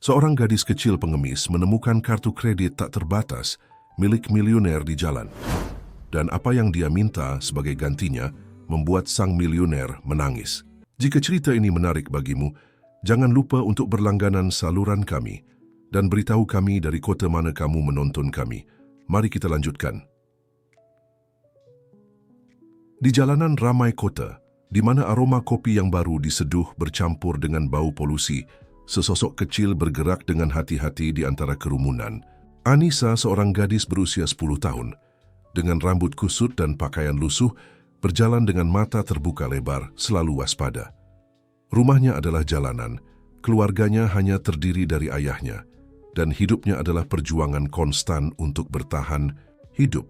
Seorang gadis kecil pengemis menemukan kartu kredit tak terbatas milik miliuner di jalan. Dan apa yang dia minta sebagai gantinya membuat sang miliuner menangis. Jika cerita ini menarik bagimu, jangan lupa untuk berlangganan saluran kami dan beritahu kami dari kota mana kamu menonton kami. Mari kita lanjutkan. Di jalanan ramai kota, di mana aroma kopi yang baru diseduh bercampur dengan bau polusi, sesosok kecil bergerak dengan hati-hati di antara kerumunan. Anissa, seorang gadis berusia 10 tahun, dengan rambut kusut dan pakaian lusuh, berjalan dengan mata terbuka lebar, selalu waspada. Rumahnya adalah jalanan, keluarganya hanya terdiri dari ayahnya, dan hidupnya adalah perjuangan konstan untuk bertahan hidup.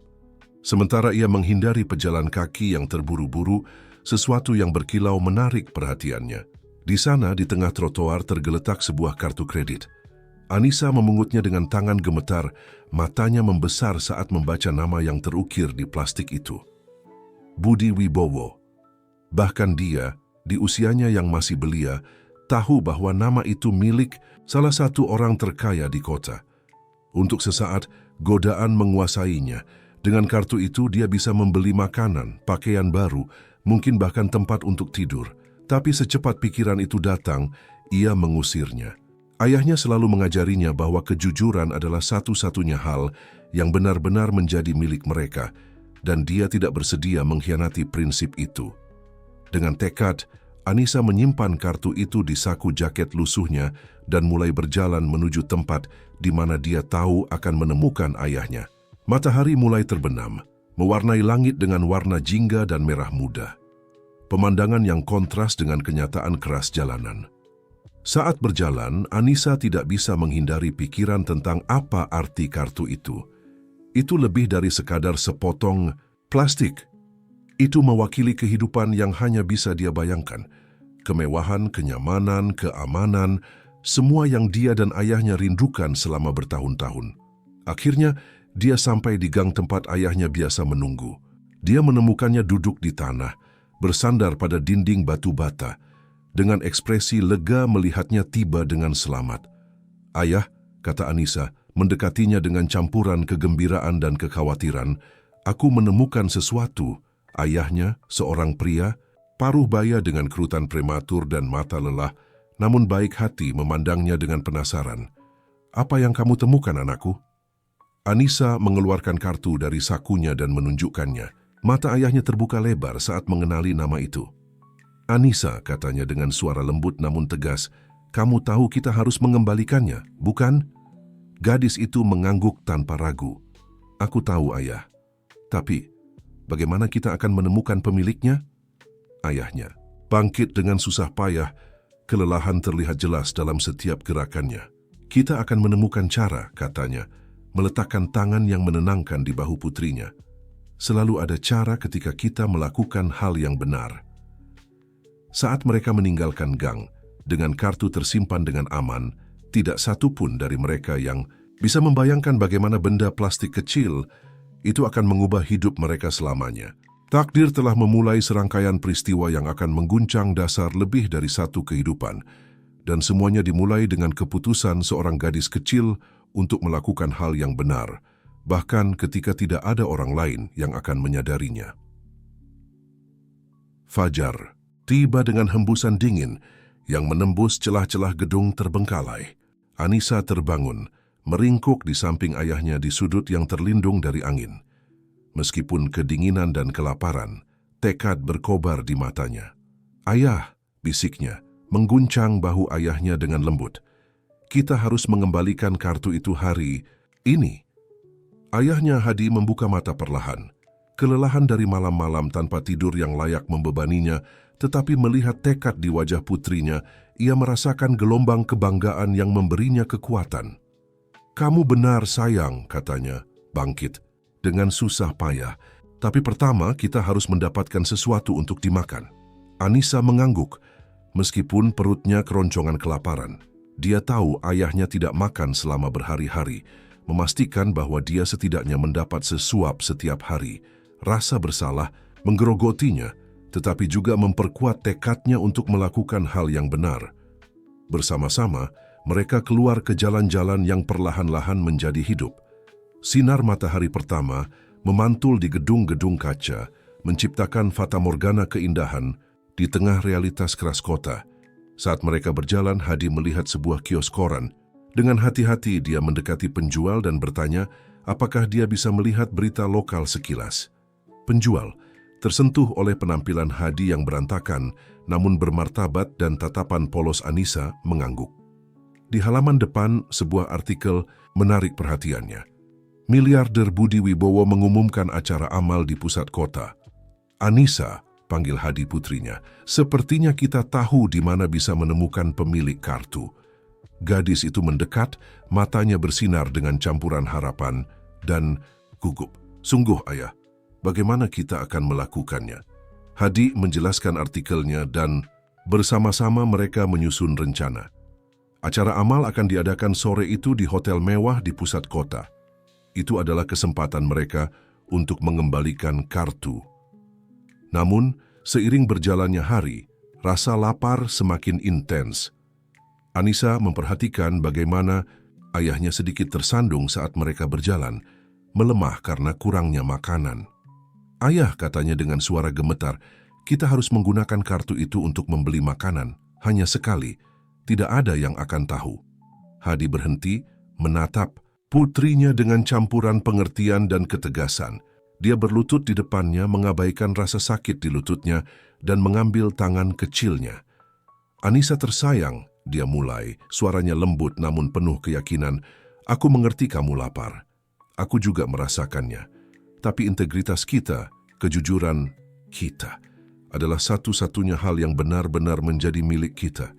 Sementara ia menghindari pejalan kaki yang terburu-buru, sesuatu yang berkilau menarik perhatiannya. Di sana, di tengah trotoar tergeletak sebuah kartu kredit. Anissa memungutnya dengan tangan gemetar, matanya membesar saat membaca nama yang terukir di plastik itu. Budi Wibowo. Bahkan dia, di usianya yang masih belia, tahu bahwa nama itu milik salah satu orang terkaya di kota. Untuk sesaat, godaan menguasainya. Dengan kartu itu, dia bisa membeli makanan, pakaian baru, mungkin bahkan tempat untuk tidur. Tapi secepat pikiran itu datang, ia mengusirnya. Ayahnya selalu mengajarinya bahwa kejujuran adalah satu-satunya hal yang benar-benar menjadi milik mereka, dan dia tidak bersedia mengkhianati prinsip itu. Dengan tekad, Anissa menyimpan kartu itu di saku jaket lusuhnya dan mulai berjalan menuju tempat di mana dia tahu akan menemukan ayahnya. Matahari mulai terbenam, mewarnai langit dengan warna jingga dan merah muda. Pemandangan yang kontras dengan kenyataan keras jalanan. Saat berjalan, Anissa tidak bisa menghindari pikiran tentang apa arti kartu itu. Itu lebih dari sekadar sepotong plastik. Itu mewakili kehidupan yang hanya bisa dia bayangkan. Kemewahan, kenyamanan, keamanan, semua yang dia dan ayahnya rindukan selama bertahun-tahun. Akhirnya, dia sampai di gang tempat ayahnya biasa menunggu. Dia menemukannya duduk di tanah, bersandar pada dinding batu bata, dengan ekspresi lega melihatnya tiba dengan selamat. "Ayah," kata Anissa, mendekatinya dengan campuran kegembiraan dan kekhawatiran, "aku menemukan sesuatu." Ayahnya, seorang pria, paruh baya dengan kerutan prematur dan mata lelah, namun baik hati memandangnya dengan penasaran. "Apa yang kamu temukan, anakku?" Anissa mengeluarkan kartu dari sakunya dan menunjukkannya. Mata ayahnya terbuka lebar saat mengenali nama itu. "Anissa," katanya dengan suara lembut namun tegas, "kamu tahu kita harus mengembalikannya, bukan?" Gadis itu mengangguk tanpa ragu. "Aku tahu, ayah. Tapi, bagaimana kita akan menemukan pemiliknya?" Ayahnya bangkit dengan susah payah, kelelahan terlihat jelas dalam setiap gerakannya. "Kita akan menemukan cara," katanya, meletakkan tangan yang menenangkan di bahu putrinya. "Selalu ada cara ketika kita melakukan hal yang benar." Saat mereka meninggalkan gang, dengan kartu tersimpan dengan aman, tidak satu pun dari mereka yang bisa membayangkan bagaimana benda plastik kecil itu akan mengubah hidup mereka selamanya. Takdir telah memulai serangkaian peristiwa yang akan mengguncang dasar lebih dari satu kehidupan, dan semuanya dimulai dengan keputusan seorang gadis kecil untuk melakukan hal yang benar, bahkan ketika tidak ada orang lain yang akan menyadarinya. Fajar tiba dengan hembusan dingin yang menembus celah-celah gedung terbengkalai. Anissa terbangun, meringkuk di samping ayahnya di sudut yang terlindung dari angin. Meskipun kedinginan dan kelaparan, tekad berkobar di matanya. "Ayah," bisiknya, mengguncang bahu ayahnya dengan lembut. "Kita harus mengembalikan kartu itu hari ini." Ayahnya Hadi membuka mata perlahan. Kelelahan dari malam-malam tanpa tidur yang layak membebaninya, tetapi melihat tekad di wajah putrinya, ia merasakan gelombang kebanggaan yang memberinya kekuatan. "Kamu benar, sayang," katanya, bangkit, dengan susah payah. "Tapi pertama kita harus mendapatkan sesuatu untuk dimakan." Anissa mengangguk, meskipun perutnya keroncongan kelaparan. Dia tahu ayahnya tidak makan selama berhari-hari, memastikan bahwa dia setidaknya mendapat sesuap setiap hari. Rasa bersalah menggerogotinya, tetapi juga memperkuat tekadnya untuk melakukan hal yang benar. Bersama-sama, Mereka keluar ke jalan-jalan yang perlahan-lahan menjadi hidup. Sinar matahari pertama memantul di gedung-gedung kaca, menciptakan fatamorgana keindahan di tengah realitas keras kota. Saat mereka berjalan, Hadi melihat sebuah kios koran. Dengan hati-hati dia mendekati penjual dan bertanya apakah dia bisa melihat berita lokal sekilas. Penjual tersentuh oleh penampilan Hadi yang berantakan, namun bermartabat dan tatapan polos Anissa mengangguk. Di halaman depan, sebuah artikel menarik perhatiannya. Miliarder Budi Wibowo mengumumkan acara amal di pusat kota. Anissa, panggil Hadi putrinya, sepertinya kita tahu di mana bisa menemukan pemilik kartu. Gadis itu mendekat, matanya bersinar dengan campuran harapan dan gugup. Sungguh ayah, bagaimana kita akan melakukannya? Hadi menjelaskan artikelnya dan bersama-sama mereka menyusun rencana. Acara amal akan diadakan sore itu di hotel mewah di pusat kota. Itu adalah kesempatan mereka untuk mengembalikan kartu. Namun, seiring berjalannya hari, rasa lapar semakin intens. Anissa memperhatikan bagaimana ayahnya sedikit tersandung saat mereka berjalan, melemah karena kurangnya makanan. Ayah, katanya dengan suara gemetar, kita harus menggunakan kartu itu untuk membeli makanan, hanya sekali. Tidak ada yang akan tahu. Hadi berhenti, menatap putrinya dengan campuran pengertian dan ketegasan. Dia berlutut di depannya, mengabaikan rasa sakit di lututnya, dan mengambil tangan kecilnya. Anissa tersayang, dia mulai, suaranya lembut namun penuh keyakinan. Aku mengerti kamu lapar. Aku juga merasakannya. Tapi integritas kita, kejujuran kita, adalah satu-satunya hal yang benar-benar menjadi milik kita.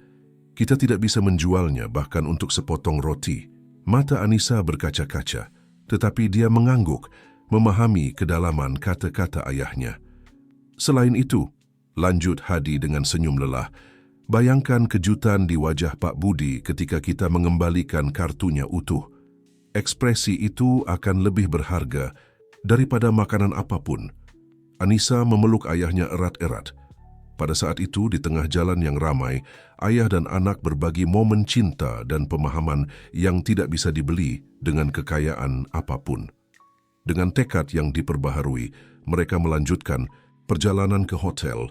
Kita tidak bisa menjualnya bahkan untuk sepotong roti. Mata Anissa berkaca-kaca, tetapi dia mengangguk, memahami kedalaman kata-kata ayahnya. Selain itu, lanjut Hadi dengan senyum lelah, bayangkan kejutan di wajah Pak Budi ketika kita mengembalikan kartunya utuh. Ekspresi itu akan lebih berharga daripada makanan apapun. Anissa memeluk ayahnya erat-erat. Pada saat itu, di tengah jalan yang ramai, ayah dan anak berbagi momen cinta dan pemahaman yang tidak bisa dibeli dengan kekayaan apapun. Dengan tekad yang diperbaharui, mereka melanjutkan perjalanan ke hotel.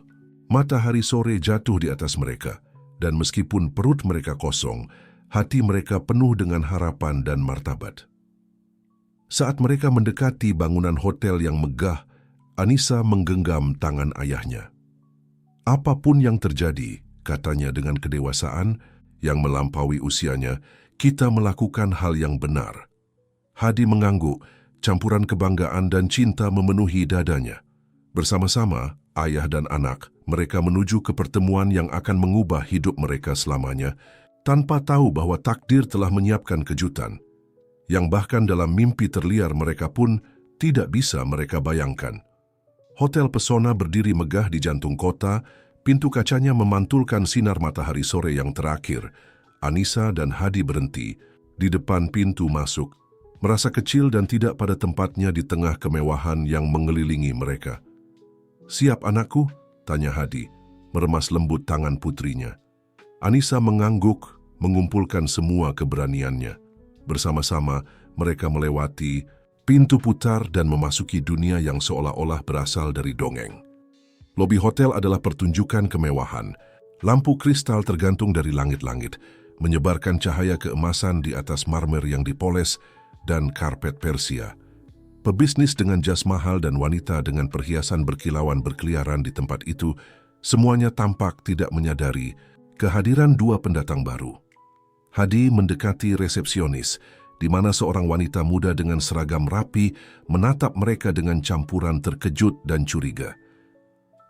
Matahari sore jatuh di atas mereka, dan meskipun perut mereka kosong, hati mereka penuh dengan harapan dan martabat. Saat mereka mendekati bangunan hotel yang megah, Anissa menggenggam tangan ayahnya. Apapun yang terjadi, katanya dengan kedewasaan yang melampaui usianya, kita melakukan hal yang benar. Hadi mengangguk, campuran kebanggaan dan cinta memenuhi dadanya. Bersama-sama, ayah dan anak, mereka menuju ke pertemuan yang akan mengubah hidup mereka selamanya, tanpa tahu bahwa takdir telah menyiapkan kejutan, yang bahkan dalam mimpi terliar mereka pun tidak bisa mereka bayangkan. Hotel pesona berdiri megah di jantung kota, pintu kacanya memantulkan sinar matahari sore yang terakhir. Anissa dan Hadi berhenti di depan pintu masuk, merasa kecil dan tidak pada tempatnya di tengah kemewahan yang mengelilingi mereka. Siap anakku? Tanya Hadi, meremas lembut tangan putrinya. Anissa mengangguk, mengumpulkan semua keberaniannya. Bersama-sama mereka melewati pintu putar dan memasuki dunia yang seolah-olah berasal dari dongeng. Lobi hotel adalah pertunjukan kemewahan. Lampu kristal tergantung dari langit-langit, menyebarkan cahaya keemasan di atas marmer yang dipoles dan karpet Persia. Pebisnis dengan jas mahal dan wanita dengan perhiasan berkilauan berkeliaran di tempat itu, semuanya tampak tidak menyadari kehadiran dua pendatang baru. Hadi mendekati resepsionis, di mana seorang wanita muda dengan seragam rapi menatap mereka dengan campuran terkejut dan curiga.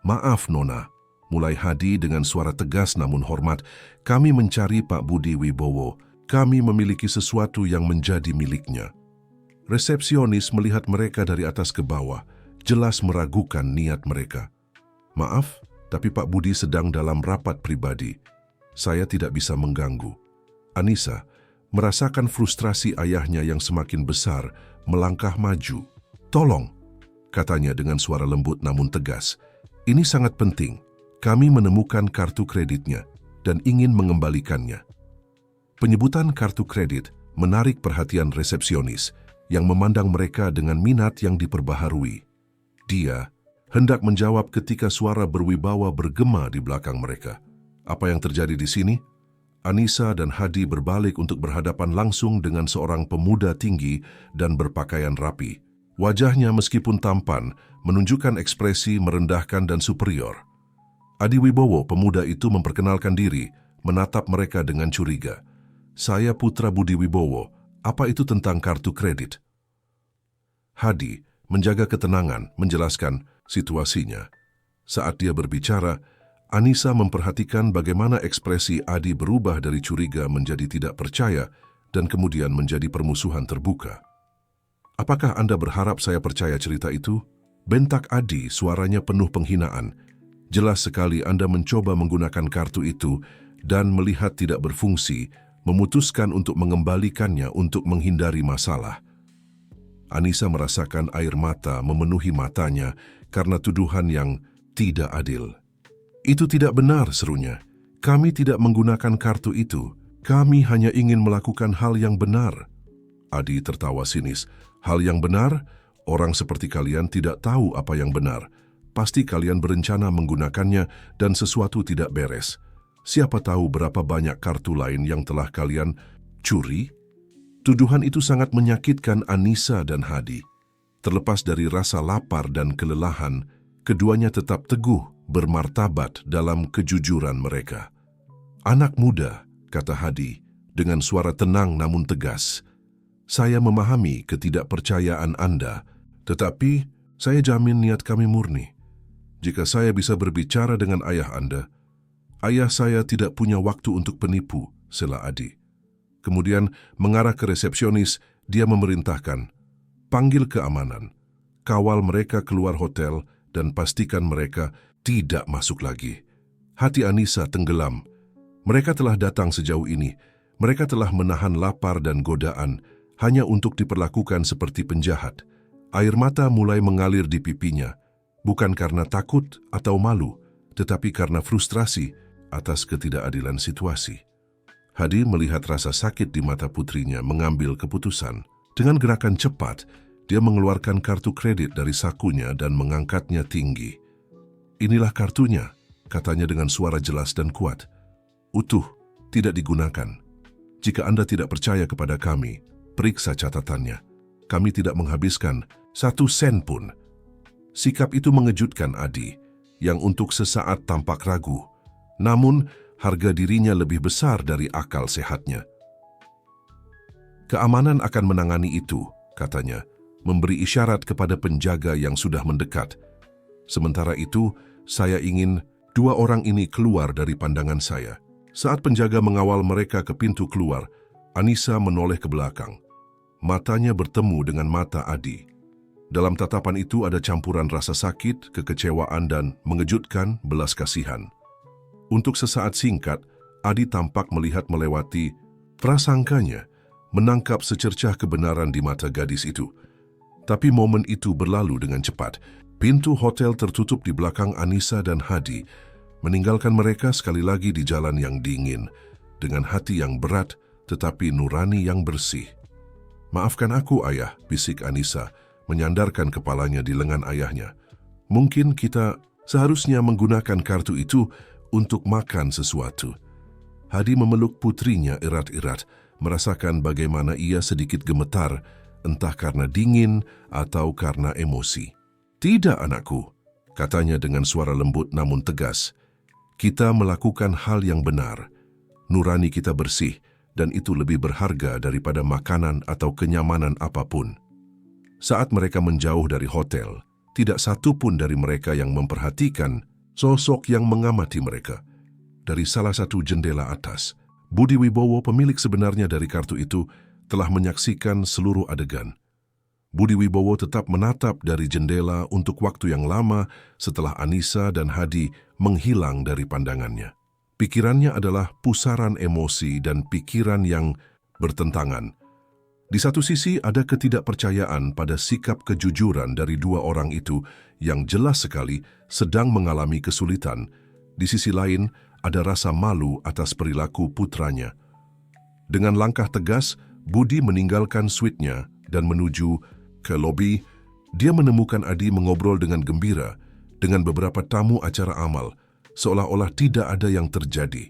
Maaf Nona, mulai Hadi dengan suara tegas namun hormat, kami mencari Pak Budi Wibowo. Kami memiliki sesuatu yang menjadi miliknya. Resepsionis melihat mereka dari atas ke bawah, jelas meragukan niat mereka. Maaf, tapi Pak Budi sedang dalam rapat pribadi. Saya tidak bisa mengganggu. Anissa merasakan frustrasi ayahnya yang semakin besar, melangkah maju. Tolong, katanya dengan suara lembut namun tegas. Ini sangat penting. Kami menemukan kartu kreditnya dan ingin mengembalikannya. Penyebutan kartu kredit menarik perhatian resepsionis yang memandang mereka dengan minat yang diperbaharui. Dia hendak menjawab ketika suara berwibawa bergema di belakang mereka. Apa yang terjadi di sini? Anissa dan Hadi berbalik untuk berhadapan langsung dengan seorang pemuda tinggi dan berpakaian rapi. Wajahnya meskipun tampan, menunjukkan ekspresi merendahkan dan superior. Adi Wibowo, pemuda itu memperkenalkan diri, menatap mereka dengan curiga. "Saya Putra Budi Wibowo, apa itu tentang kartu kredit?" Hadi menjaga ketenangan, menjelaskan situasinya. Saat dia berbicara, Anissa memperhatikan bagaimana ekspresi Adi berubah dari curiga menjadi tidak percaya dan kemudian menjadi permusuhan terbuka. "Apakah Anda berharap saya percaya cerita itu?" bentak Adi, suaranya penuh penghinaan. "Jelas sekali Anda mencoba menggunakan kartu itu dan melihat tidak berfungsi, memutuskan untuk mengembalikannya untuk menghindari masalah." Anissa merasakan air mata memenuhi matanya karena tuduhan yang tidak adil. "Itu tidak benar," serunya. "Kami tidak menggunakan kartu itu. Kami hanya ingin melakukan hal yang benar." Adi tertawa sinis. "Hal yang benar? Orang seperti kalian tidak tahu apa yang benar. Pasti kalian berencana menggunakannya dan sesuatu tidak beres. Siapa tahu berapa banyak kartu lain yang telah kalian curi?" Tuduhan itu sangat menyakitkan Anissa dan Hadi. Terlepas dari rasa lapar dan kelelahan, keduanya tetap teguh bermartabat dalam kejujuran mereka. "Anak muda," kata Hadi dengan suara tenang namun tegas, "saya memahami ketidakpercayaan Anda, tetapi saya jamin niat kami murni. Jika saya bisa berbicara dengan ayah Anda, ayah saya tidak punya waktu untuk penipu," sela Adi. Kemudian mengarah ke resepsionis, dia memerintahkan, "Panggil keamanan, kawal mereka keluar hotel dan pastikan mereka tidak masuk lagi." Hati Anissa tenggelam. Mereka telah datang sejauh ini. Mereka telah menahan lapar dan godaan hanya untuk diperlakukan seperti penjahat. Air mata mulai mengalir di pipinya, bukan karena takut atau malu, tetapi karena frustrasi atas ketidakadilan situasi. Hadi melihat rasa sakit di mata putrinya mengambil keputusan. Dengan gerakan cepat, dia mengeluarkan kartu kredit dari sakunya dan mengangkatnya tinggi. "Inilah kartunya," katanya dengan suara jelas dan kuat. "Utuh, tidak digunakan. Jika Anda tidak percaya kepada kami, periksa catatannya. Kami tidak menghabiskan 1 sen pun." Sikap itu mengejutkan Adi, yang untuk sesaat tampak ragu. Namun, harga dirinya lebih besar dari akal sehatnya. "Keamanan akan menangani itu," katanya, memberi isyarat kepada penjaga yang sudah mendekat. "Sementara itu, saya ingin 2 orang ini keluar dari pandangan saya." Saat penjaga mengawal mereka ke pintu keluar, Anissa menoleh ke belakang. Matanya bertemu dengan mata Adi. Dalam tatapan itu ada campuran rasa sakit, kekecewaan, dan mengejutkan belas kasihan. Untuk sesaat singkat, Adi tampak melihat melewati prasangkanya, menangkap secercah kebenaran di mata gadis itu. Tapi momen itu berlalu dengan cepat. Pintu hotel tertutup di belakang Anissa dan Hadi, meninggalkan mereka sekali lagi di jalan yang dingin, dengan hati yang berat tetapi nurani yang bersih. "Maafkan aku, Ayah," bisik Anissa, menyandarkan kepalanya di lengan ayahnya. "Mungkin kita seharusnya menggunakan kartu itu untuk makan sesuatu." Hadi memeluk putrinya erat-erat, merasakan bagaimana ia sedikit gemetar, entah karena dingin atau karena emosi. "Tidak, anakku," katanya dengan suara lembut namun tegas. "Kita melakukan hal yang benar. Nurani kita bersih, dan itu lebih berharga daripada makanan atau kenyamanan apapun." Saat mereka menjauh dari hotel, tidak satu pun dari mereka yang memperhatikan sosok yang mengamati mereka. Dari salah satu jendela atas, Budi Wibowo, pemilik sebenarnya dari kartu itu, telah menyaksikan seluruh adegan. Budi Wibowo tetap menatap dari jendela untuk waktu yang lama setelah Anissa dan Hadi menghilang dari pandangannya. Pikirannya adalah pusaran emosi dan pikiran yang bertentangan. Di satu sisi ada ketidakpercayaan pada sikap kejujuran dari 2 orang itu yang jelas sekali sedang mengalami kesulitan. Di sisi lain ada rasa malu atas perilaku putranya. Dengan langkah tegas, Budi meninggalkan suite-nya dan menuju ke lobi. Dia menemukan Adi mengobrol dengan gembira dengan beberapa tamu acara amal, seolah-olah tidak ada yang terjadi.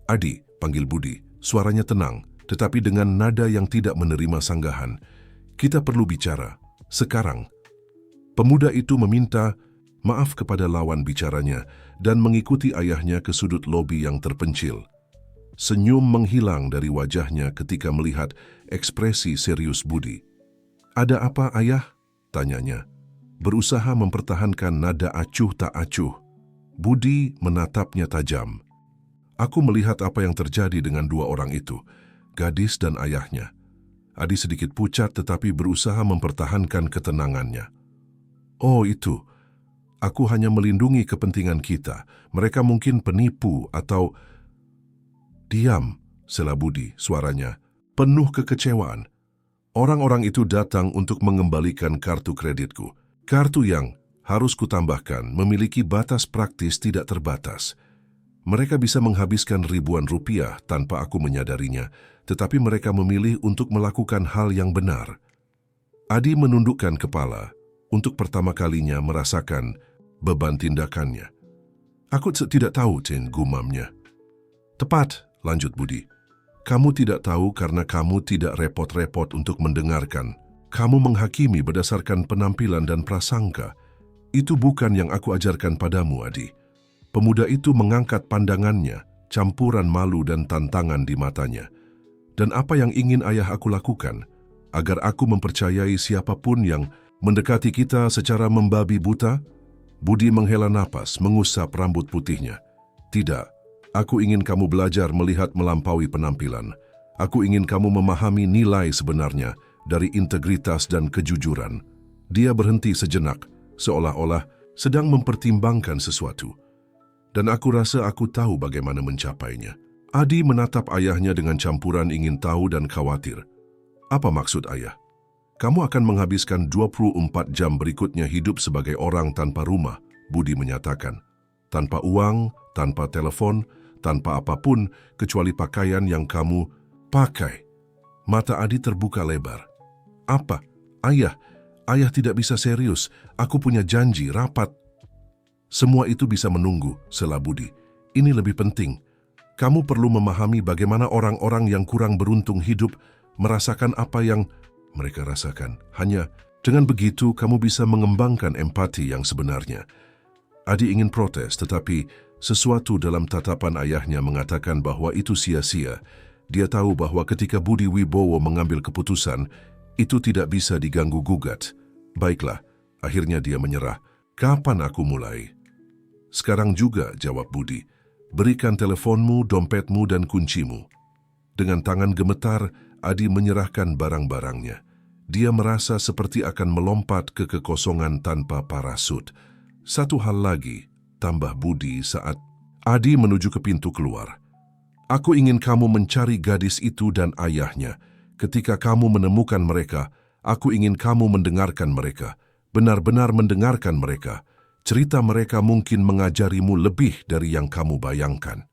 "Adi," panggil Budi, suaranya tenang, tetapi dengan nada yang tidak menerima sanggahan. "Kita perlu bicara, sekarang." Pemuda itu meminta maaf kepada lawan bicaranya dan mengikuti ayahnya ke sudut lobi yang terpencil. Senyum menghilang dari wajahnya ketika melihat ekspresi serius Budi. "Ada apa, ayah?" tanyanya, berusaha mempertahankan nada acuh tak acuh. Budi menatapnya tajam. "Aku melihat apa yang terjadi dengan dua orang itu, gadis dan ayahnya." Adi sedikit pucat tetapi berusaha mempertahankan ketenangannya. "Oh itu, aku hanya melindungi kepentingan kita. Mereka mungkin penipu atau..." "Diam," sela Budi, suaranya penuh kekecewaan. "Orang-orang itu datang untuk mengembalikan kartu kreditku. Kartu yang, harus kutambahkan, memiliki batas praktis tidak terbatas. Mereka bisa menghabiskan ribuan rupiah tanpa aku menyadarinya, tetapi mereka memilih untuk melakukan hal yang benar." Adi menundukkan kepala, untuk pertama kalinya merasakan beban tindakannya. "Aku tidak tahu, Cin," gumamnya. "Tepat," lanjut Budi. "Kamu tidak tahu karena kamu tidak repot-repot untuk mendengarkan. Kamu menghakimi berdasarkan penampilan dan prasangka. Itu bukan yang aku ajarkan padamu, Adi." Pemuda itu mengangkat pandangannya, campuran malu dan tantangan di matanya. "Dan apa yang ingin ayah aku lakukan? Agar aku mempercayai siapapun yang mendekati kita secara membabi buta?" Budi menghela napas, mengusap rambut putihnya. "Tidak. Aku ingin kamu belajar melihat melampaui penampilan. Aku ingin kamu memahami nilai sebenarnya dari integritas dan kejujuran." Dia berhenti sejenak, seolah-olah sedang mempertimbangkan sesuatu. "Dan aku rasa aku tahu bagaimana mencapainya." Adi menatap ayahnya dengan campuran ingin tahu dan khawatir. "Apa maksud ayah?" "Kamu akan menghabiskan 24 jam berikutnya hidup sebagai orang tanpa rumah," Budi menyatakan. "Tanpa uang, tanpa telepon, tanpa apapun kecuali pakaian yang kamu pakai." Mata Adi terbuka lebar. "Apa? Ayah, ayah tidak bisa serius. Aku punya janji, rapat." "Semua itu bisa menunggu," sela Budi. "Ini lebih penting. Kamu perlu memahami bagaimana orang-orang yang kurang beruntung hidup merasakan apa yang mereka rasakan. Hanya dengan begitu kamu bisa mengembangkan empati yang sebenarnya." Adi ingin protes, tetapi sesuatu dalam tatapan ayahnya mengatakan bahwa itu sia-sia. Dia tahu bahwa ketika Budi Wibowo mengambil keputusan, itu tidak bisa diganggu-gugat. "Baiklah," akhirnya dia menyerah. "Kapan aku mulai?" "Sekarang juga," jawab Budi. "Berikan teleponmu, dompetmu, dan kuncimu." Dengan tangan gemetar, Adi menyerahkan barang-barangnya. Dia merasa seperti akan melompat ke kekosongan tanpa parasut. "Satu hal lagi," tambah Budi saat Adi menuju ke pintu keluar. "Aku ingin kamu mencari gadis itu dan ayahnya. Ketika kamu menemukan mereka, aku ingin kamu mendengarkan mereka, benar-benar mendengarkan mereka. Cerita mereka mungkin mengajarimu lebih dari yang kamu bayangkan."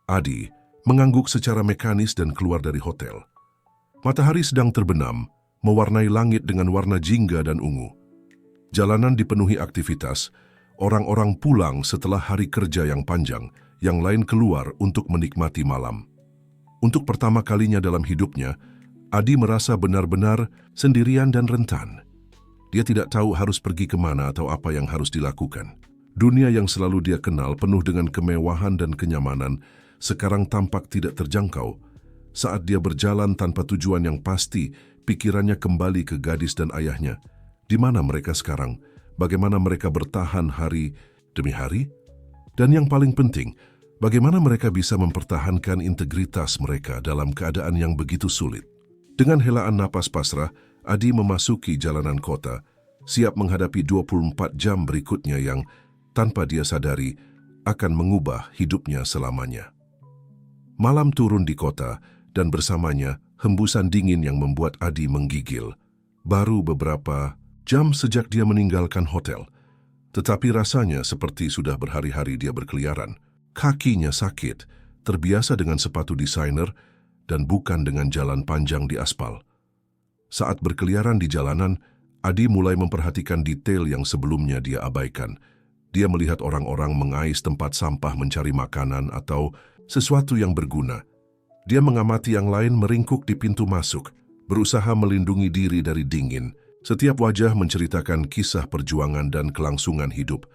Adi mengangguk secara mekanis dan keluar dari hotel. Matahari sedang terbenam, mewarnai langit dengan warna jingga dan ungu. Jalanan dipenuhi aktivitas, orang-orang pulang setelah hari kerja yang panjang, yang lain keluar untuk menikmati malam. Untuk pertama kalinya dalam hidupnya, Adi merasa benar-benar sendirian dan rentan. Dia tidak tahu harus pergi kemana atau apa yang harus dilakukan. Dunia yang selalu dia kenal penuh dengan kemewahan dan kenyamanan, sekarang tampak tidak terjangkau. Saat dia berjalan tanpa tujuan yang pasti, pikirannya kembali ke gadis dan ayahnya. Di mana mereka sekarang? Bagaimana mereka bertahan hari demi hari? Dan yang paling penting, bagaimana mereka bisa mempertahankan integritas mereka dalam keadaan yang begitu sulit? Dengan helaan napas pasrah, Adi memasuki jalanan kota, siap menghadapi 24 jam berikutnya yang, tanpa dia sadari, akan mengubah hidupnya selamanya. Malam turun di kota, dan bersamanya hembusan dingin yang membuat Adi menggigil. Baru beberapa jam sejak dia meninggalkan hotel, tetapi rasanya seperti sudah berhari-hari dia berkeliaran. Kakinya sakit, terbiasa dengan sepatu desainer, dan bukan dengan jalan panjang di aspal. Saat berkeliaran di jalanan, Adi mulai memperhatikan detail yang sebelumnya dia abaikan. Dia melihat orang-orang mengais tempat sampah mencari makanan atau sesuatu yang berguna. Dia mengamati yang lain meringkuk di pintu masuk, berusaha melindungi diri dari dingin. Setiap wajah menceritakan kisah perjuangan dan kelangsungan hidup.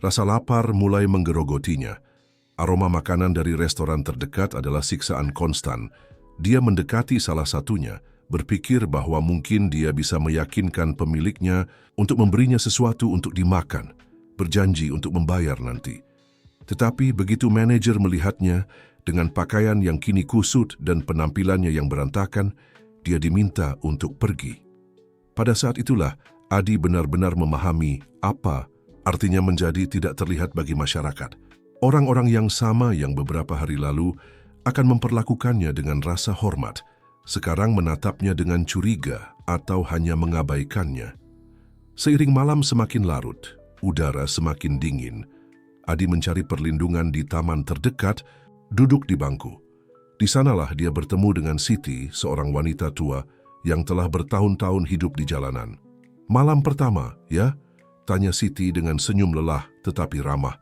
Rasa lapar mulai menggerogotinya. Aroma makanan dari restoran terdekat adalah siksaan konstan. Dia mendekati salah satunya, berpikir bahwa mungkin dia bisa meyakinkan pemiliknya untuk memberinya sesuatu untuk dimakan, berjanji untuk membayar nanti. Tetapi begitu manajer melihatnya dengan pakaian yang kini kusut dan penampilannya yang berantakan, dia diminta untuk pergi. Pada saat itulah, Adi benar-benar memahami apa artinya menjadi tidak terlihat bagi masyarakat. Orang-orang yang sama yang beberapa hari lalu akan memperlakukannya dengan rasa hormat, sekarang menatapnya dengan curiga atau hanya mengabaikannya. Seiring malam semakin larut, udara semakin dingin, Adi mencari perlindungan di taman terdekat, duduk di bangku. Di sanalah dia bertemu dengan Siti, seorang wanita tua yang telah bertahun-tahun hidup di jalanan. "Malam pertama, ya?" tanya Siti dengan senyum lelah tetapi ramah.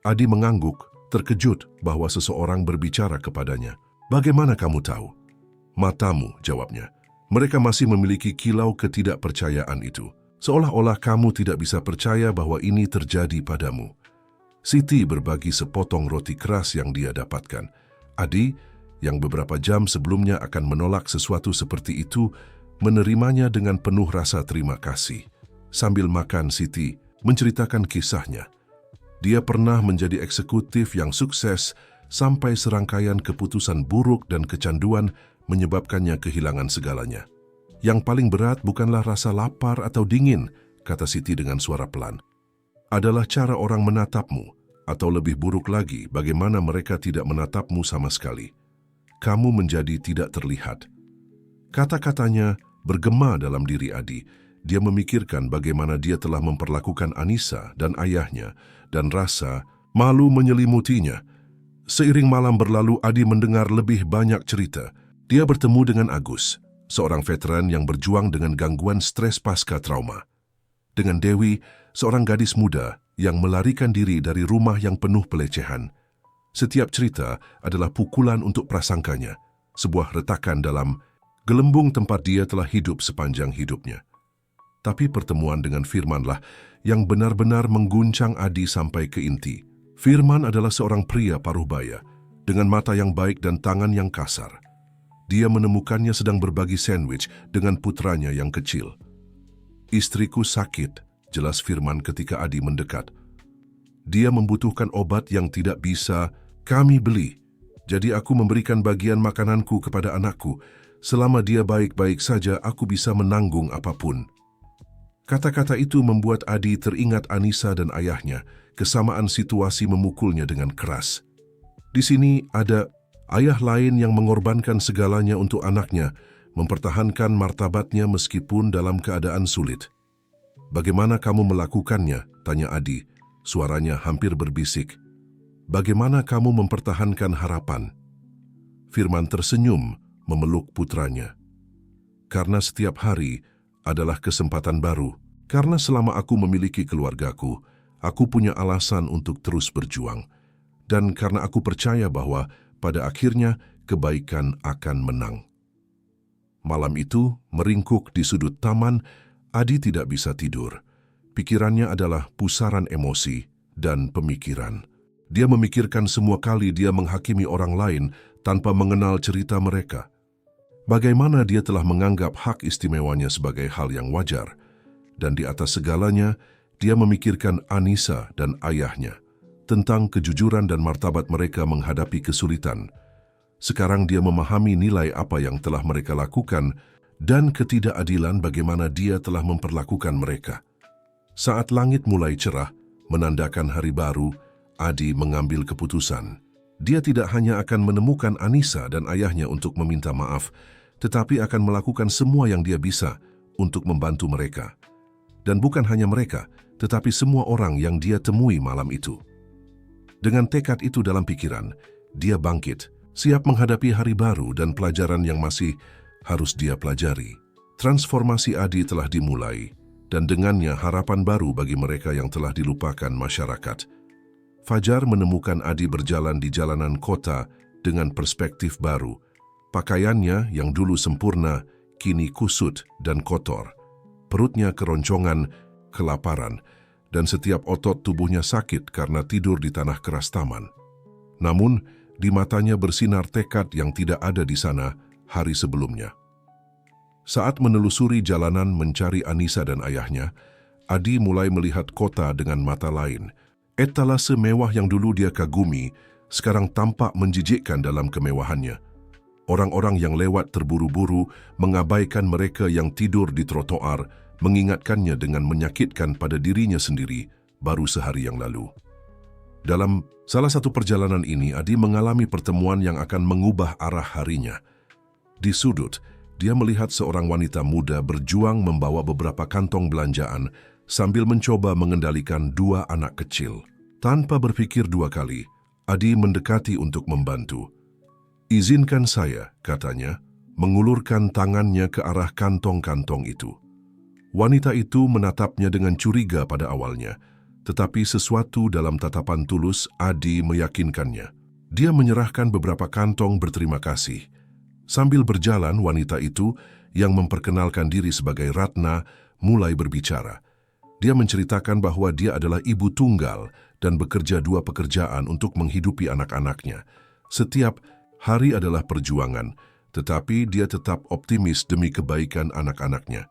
Adi mengangguk, terkejut bahwa seseorang berbicara kepadanya. "Bagaimana kamu tahu?" "Matamu," jawabnya. "Mereka masih memiliki kilau ketidakpercayaan itu. Seolah-olah kamu tidak bisa percaya bahwa ini terjadi padamu." Siti berbagi sepotong roti keras yang dia dapatkan. Adi, yang beberapa jam sebelumnya akan menolak sesuatu seperti itu, menerimanya dengan penuh rasa terima kasih. Sambil makan, Siti menceritakan kisahnya. Dia pernah menjadi eksekutif yang sukses sampai serangkaian keputusan buruk dan kecanduan menyebabkannya kehilangan segalanya. "Yang paling berat bukanlah rasa lapar atau dingin," kata Siti dengan suara pelan. "Adalah cara orang menatapmu, atau lebih buruk lagi, bagaimana mereka tidak menatapmu sama sekali. Kamu menjadi tidak terlihat." Kata-katanya bergema dalam diri Adi. Dia memikirkan bagaimana dia telah memperlakukan Anissa dan ayahnya, dan rasa malu menyelimutinya. Seiring malam berlalu, Adi mendengar lebih banyak cerita. Dia bertemu dengan Agus, seorang veteran yang berjuang dengan gangguan stres pasca trauma. Dengan Dewi, seorang gadis muda yang melarikan diri dari rumah yang penuh pelecehan. Setiap cerita adalah pukulan untuk prasangkanya, sebuah retakan dalam gelembung tempat dia telah hidup sepanjang hidupnya. Tapi pertemuan dengan Firmanlah yang benar-benar mengguncang Adi sampai ke inti. Firman adalah seorang pria paruh-baya, dengan mata yang baik dan tangan yang kasar. Dia menemukannya sedang berbagi sandwich dengan putranya yang kecil. "Istriku sakit," jelas Firman ketika Adi mendekat. "Dia membutuhkan obat yang tidak bisa kami beli. Jadi aku memberikan bagian makananku kepada anakku. Selama dia baik-baik saja, aku bisa menanggung apapun." Kata-kata itu membuat Adi teringat Anissa dan ayahnya. Kesamaan situasi memukulnya dengan keras. Di sini ada ayah lain yang mengorbankan segalanya untuk anaknya, mempertahankan martabatnya meskipun dalam keadaan sulit. "Bagaimana kamu melakukannya?" tanya Adi. Suaranya hampir berbisik. "Bagaimana kamu mempertahankan harapan?" Firman tersenyum memeluk putranya. "Karena setiap hari adalah kesempatan baru. Karena selama aku memiliki keluargaku, aku punya alasan untuk terus berjuang. Dan karena aku percaya bahwa pada akhirnya kebaikan akan menang." Malam itu, meringkuk di sudut taman, Adi tidak bisa tidur. Pikirannya adalah pusaran emosi dan pemikiran. Dia memikirkan semua kali dia menghakimi orang lain tanpa mengenal cerita mereka. Bagaimana dia telah menganggap hak istimewanya sebagai hal yang wajar. Dan di atas segalanya, dia memikirkan Anissa dan ayahnya, tentang kejujuran dan martabat mereka menghadapi kesulitan. Sekarang dia memahami nilai apa yang telah mereka lakukan dan ketidakadilan bagaimana dia telah memperlakukan mereka. Saat langit mulai cerah, menandakan hari baru, Adi mengambil keputusan. Dia tidak hanya akan menemukan Anissa dan ayahnya untuk meminta maaf, tetapi akan melakukan semua yang dia bisa untuk membantu mereka. Dan bukan hanya mereka, tetapi semua orang yang dia temui malam itu. Dengan tekad itu dalam pikiran, dia bangkit, siap menghadapi hari baru dan pelajaran yang masih harus dia pelajari. Transformasi Adi telah dimulai, dan dengannya harapan baru bagi mereka yang telah dilupakan masyarakat. Fajar menemukan Adi berjalan di jalanan kota dengan perspektif baru. Pakaiannya yang dulu sempurna, kini kusut dan kotor. Perutnya keroncongan, kelaparan, dan setiap otot tubuhnya sakit karena tidur di tanah keras taman. Namun, di matanya bersinar tekad yang tidak ada di sana hari sebelumnya. Saat menelusuri jalanan mencari Anissa dan ayahnya, Adi mulai melihat kota dengan mata lain. Etalase mewah yang dulu dia kagumi, sekarang tampak menjijikkan dalam kemewahannya. Orang-orang yang lewat terburu-buru mengabaikan mereka yang tidur di trotoar, mengingatkannya dengan menyakitkan pada dirinya sendiri baru sehari yang lalu. Dalam salah satu perjalanan ini, Adi mengalami pertemuan yang akan mengubah arah harinya. Di sudut, dia melihat seorang wanita muda berjuang membawa beberapa kantong belanjaan sambil mencoba mengendalikan dua anak kecil. Tanpa berpikir dua kali, Adi mendekati untuk membantu. "Izinkan saya," katanya, mengulurkan tangannya ke arah kantong-kantong itu. Wanita itu menatapnya dengan curiga pada awalnya, tetapi sesuatu dalam tatapan tulus Adi meyakinkannya. Dia menyerahkan beberapa kantong berterima kasih. Sambil berjalan, wanita itu yang memperkenalkan diri sebagai Ratna mulai berbicara. Dia menceritakan bahwa dia adalah ibu tunggal dan bekerja dua pekerjaan untuk menghidupi anak-anaknya. Setiap hari adalah perjuangan, tetapi dia tetap optimis demi kebaikan anak-anaknya.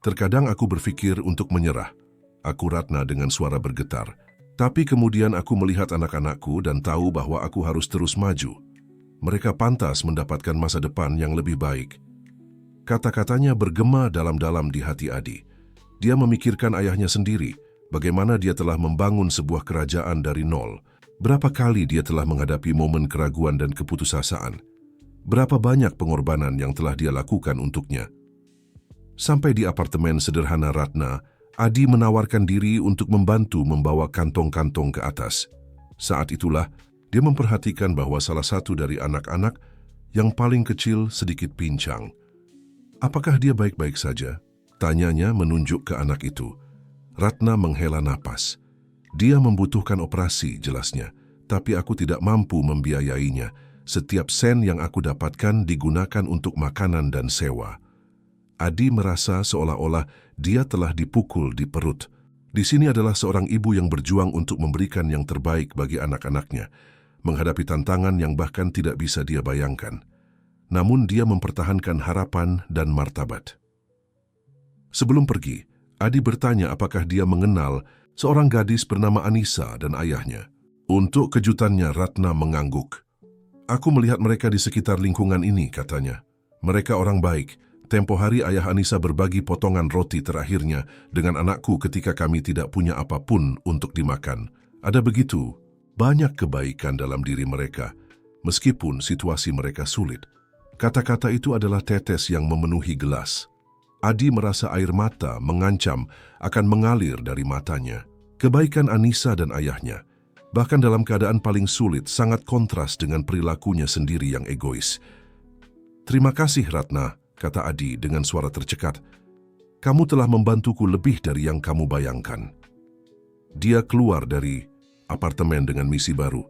"Terkadang aku berpikir untuk menyerah," aku Ratna dengan suara bergetar. "Tapi kemudian aku melihat anak-anakku dan tahu bahwa aku harus terus maju. Mereka pantas mendapatkan masa depan yang lebih baik." Kata-katanya bergema dalam-dalam di hati Adi. Dia memikirkan ayahnya sendiri, bagaimana dia telah membangun sebuah kerajaan dari nol. Berapa kali dia telah menghadapi momen keraguan dan keputusasaan. Berapa banyak pengorbanan yang telah dia lakukan untuknya. Sampai di apartemen sederhana Ratna, Adi menawarkan diri untuk membantu membawa kantong-kantong ke atas. Saat itulah, dia memperhatikan bahwa salah satu dari anak-anak yang paling kecil sedikit pincang. "Apakah dia baik-baik saja?" tanyanya menunjuk ke anak itu. Ratna menghela napas. "Dia membutuhkan operasi," jelasnya, "tapi aku tidak mampu membiayainya. Setiap sen yang aku dapatkan digunakan untuk makanan dan sewa." Adi merasa seolah-olah dia telah dipukul di perut. Di sini adalah seorang ibu yang berjuang untuk memberikan yang terbaik bagi anak-anaknya, menghadapi tantangan yang bahkan tidak bisa dia bayangkan. Namun dia mempertahankan harapan dan martabat. Sebelum pergi, Adi bertanya apakah dia mengenal seorang gadis bernama Anissa dan ayahnya. Untuk kejutannya, Ratna mengangguk. "Aku melihat mereka di sekitar lingkungan ini," katanya. "Mereka orang baik. Tempo hari ayah Anissa berbagi potongan roti terakhirnya dengan anakku ketika kami tidak punya apapun untuk dimakan. Ada begitu banyak kebaikan dalam diri mereka, meskipun situasi mereka sulit." Kata-kata itu adalah tetes yang memenuhi gelas. Adi merasa air mata mengancam akan mengalir dari matanya. Kebaikan Anissa dan ayahnya, bahkan dalam keadaan paling sulit, sangat kontras dengan perilakunya sendiri yang egois. "Terima kasih, Ratna," kata Adi dengan suara tercekat. "Kamu telah membantuku lebih dari yang kamu bayangkan." Dia keluar dari apartemen dengan misi baru.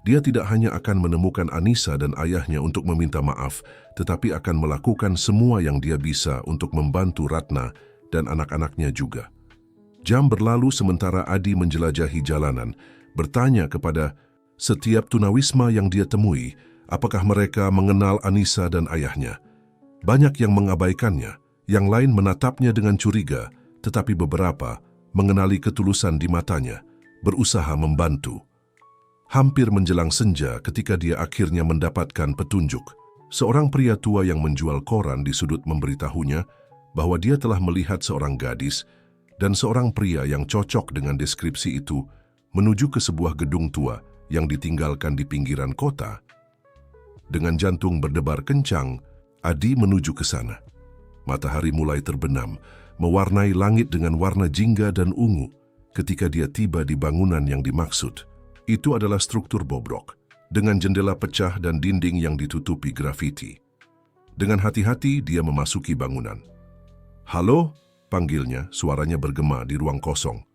Dia tidak hanya akan menemukan Anissa dan ayahnya untuk meminta maaf, tetapi akan melakukan semua yang dia bisa untuk membantu Ratna dan anak-anaknya juga. Jam berlalu sementara Adi menjelajahi jalanan, bertanya kepada setiap tunawisma yang dia temui, apakah mereka mengenal Anissa dan ayahnya. Banyak yang mengabaikannya, yang lain menatapnya dengan curiga, tetapi beberapa mengenali ketulusan di matanya, berusaha membantu. Hampir menjelang senja ketika dia akhirnya mendapatkan petunjuk. Seorang pria tua yang menjual koran di sudut memberitahunya bahwa dia telah melihat seorang gadis dan seorang pria yang cocok dengan deskripsi itu menuju ke sebuah gedung tua yang ditinggalkan di pinggiran kota. Dengan jantung berdebar kencang, Adi menuju ke sana. Matahari mulai terbenam, mewarnai langit dengan warna jingga dan ungu ketika dia tiba di bangunan yang dimaksud. Itu adalah struktur bobrok. dengan jendela pecah dan dinding yang ditutupi grafiti. Dengan hati-hati dia memasuki bangunan. "Halo?" panggilnya, suaranya bergema di ruang kosong.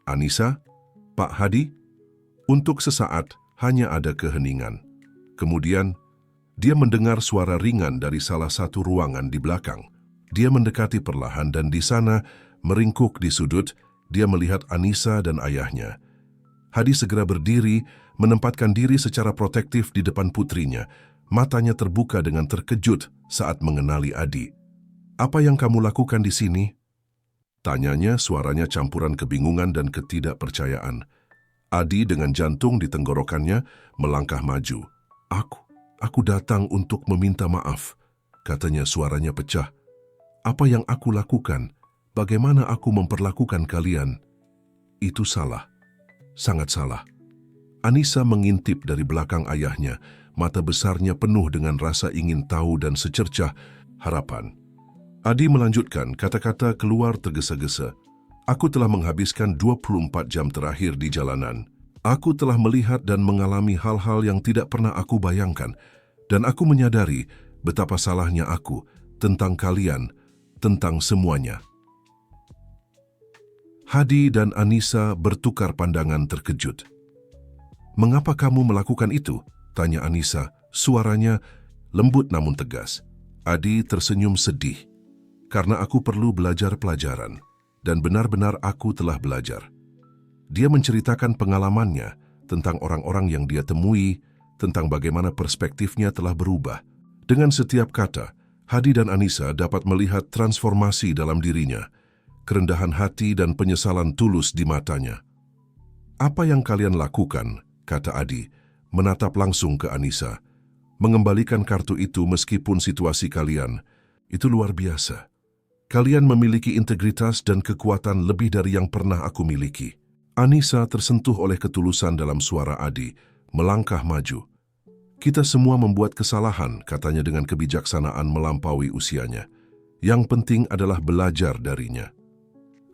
"Anissa? Pak Hadi?" Untuk sesaat hanya ada keheningan. Kemudian dia mendengar suara ringan dari salah satu ruangan di belakang. Dia mendekati perlahan dan di sana, meringkuk di sudut, dia melihat Anissa dan ayahnya. Hadi segera berdiri, menempatkan diri secara protektif di depan putrinya. Matanya terbuka dengan terkejut saat mengenali Adi. "Apa yang kamu lakukan di sini?" Tanyanya, suaranya campuran kebingungan dan ketidakpercayaan. Adi dengan jantung di tenggorokannya melangkah maju. Aku datang untuk meminta maaf," katanya, suaranya pecah. "Apa yang aku lakukan? Bagaimana aku memperlakukan kalian? Itu salah. Sangat salah." Anissa mengintip dari belakang ayahnya, mata besarnya penuh dengan rasa ingin tahu dan secercah harapan. Adi melanjutkan, kata-kata keluar tergesa-gesa. "Aku telah menghabiskan 24 jam terakhir di jalanan. Aku telah melihat dan mengalami hal-hal yang tidak pernah aku bayangkan, dan aku menyadari betapa salahnya aku tentang kalian, tentang semuanya." Hadi dan Anissa bertukar pandangan terkejut. "Mengapa kamu melakukan itu?" tanya Anissa, suaranya lembut namun tegas. Adi tersenyum sedih. "Karena aku perlu belajar pelajaran, dan benar-benar aku telah belajar." Dia menceritakan pengalamannya tentang orang-orang yang dia temui, tentang bagaimana perspektifnya telah berubah. Dengan setiap kata, Hadi dan Anissa dapat melihat transformasi dalam dirinya, kerendahan hati dan penyesalan tulus di matanya. "Apa yang kalian lakukan?" kata Adi, menatap langsung ke Anissa. "Mengembalikan kartu itu meskipun situasi kalian, itu luar biasa. Kalian memiliki integritas dan kekuatan lebih dari yang pernah aku miliki." Anissa tersentuh oleh ketulusan dalam suara Adi, melangkah maju. "Kita semua membuat kesalahan," katanya dengan kebijaksanaan melampaui usianya. "Yang penting adalah belajar darinya."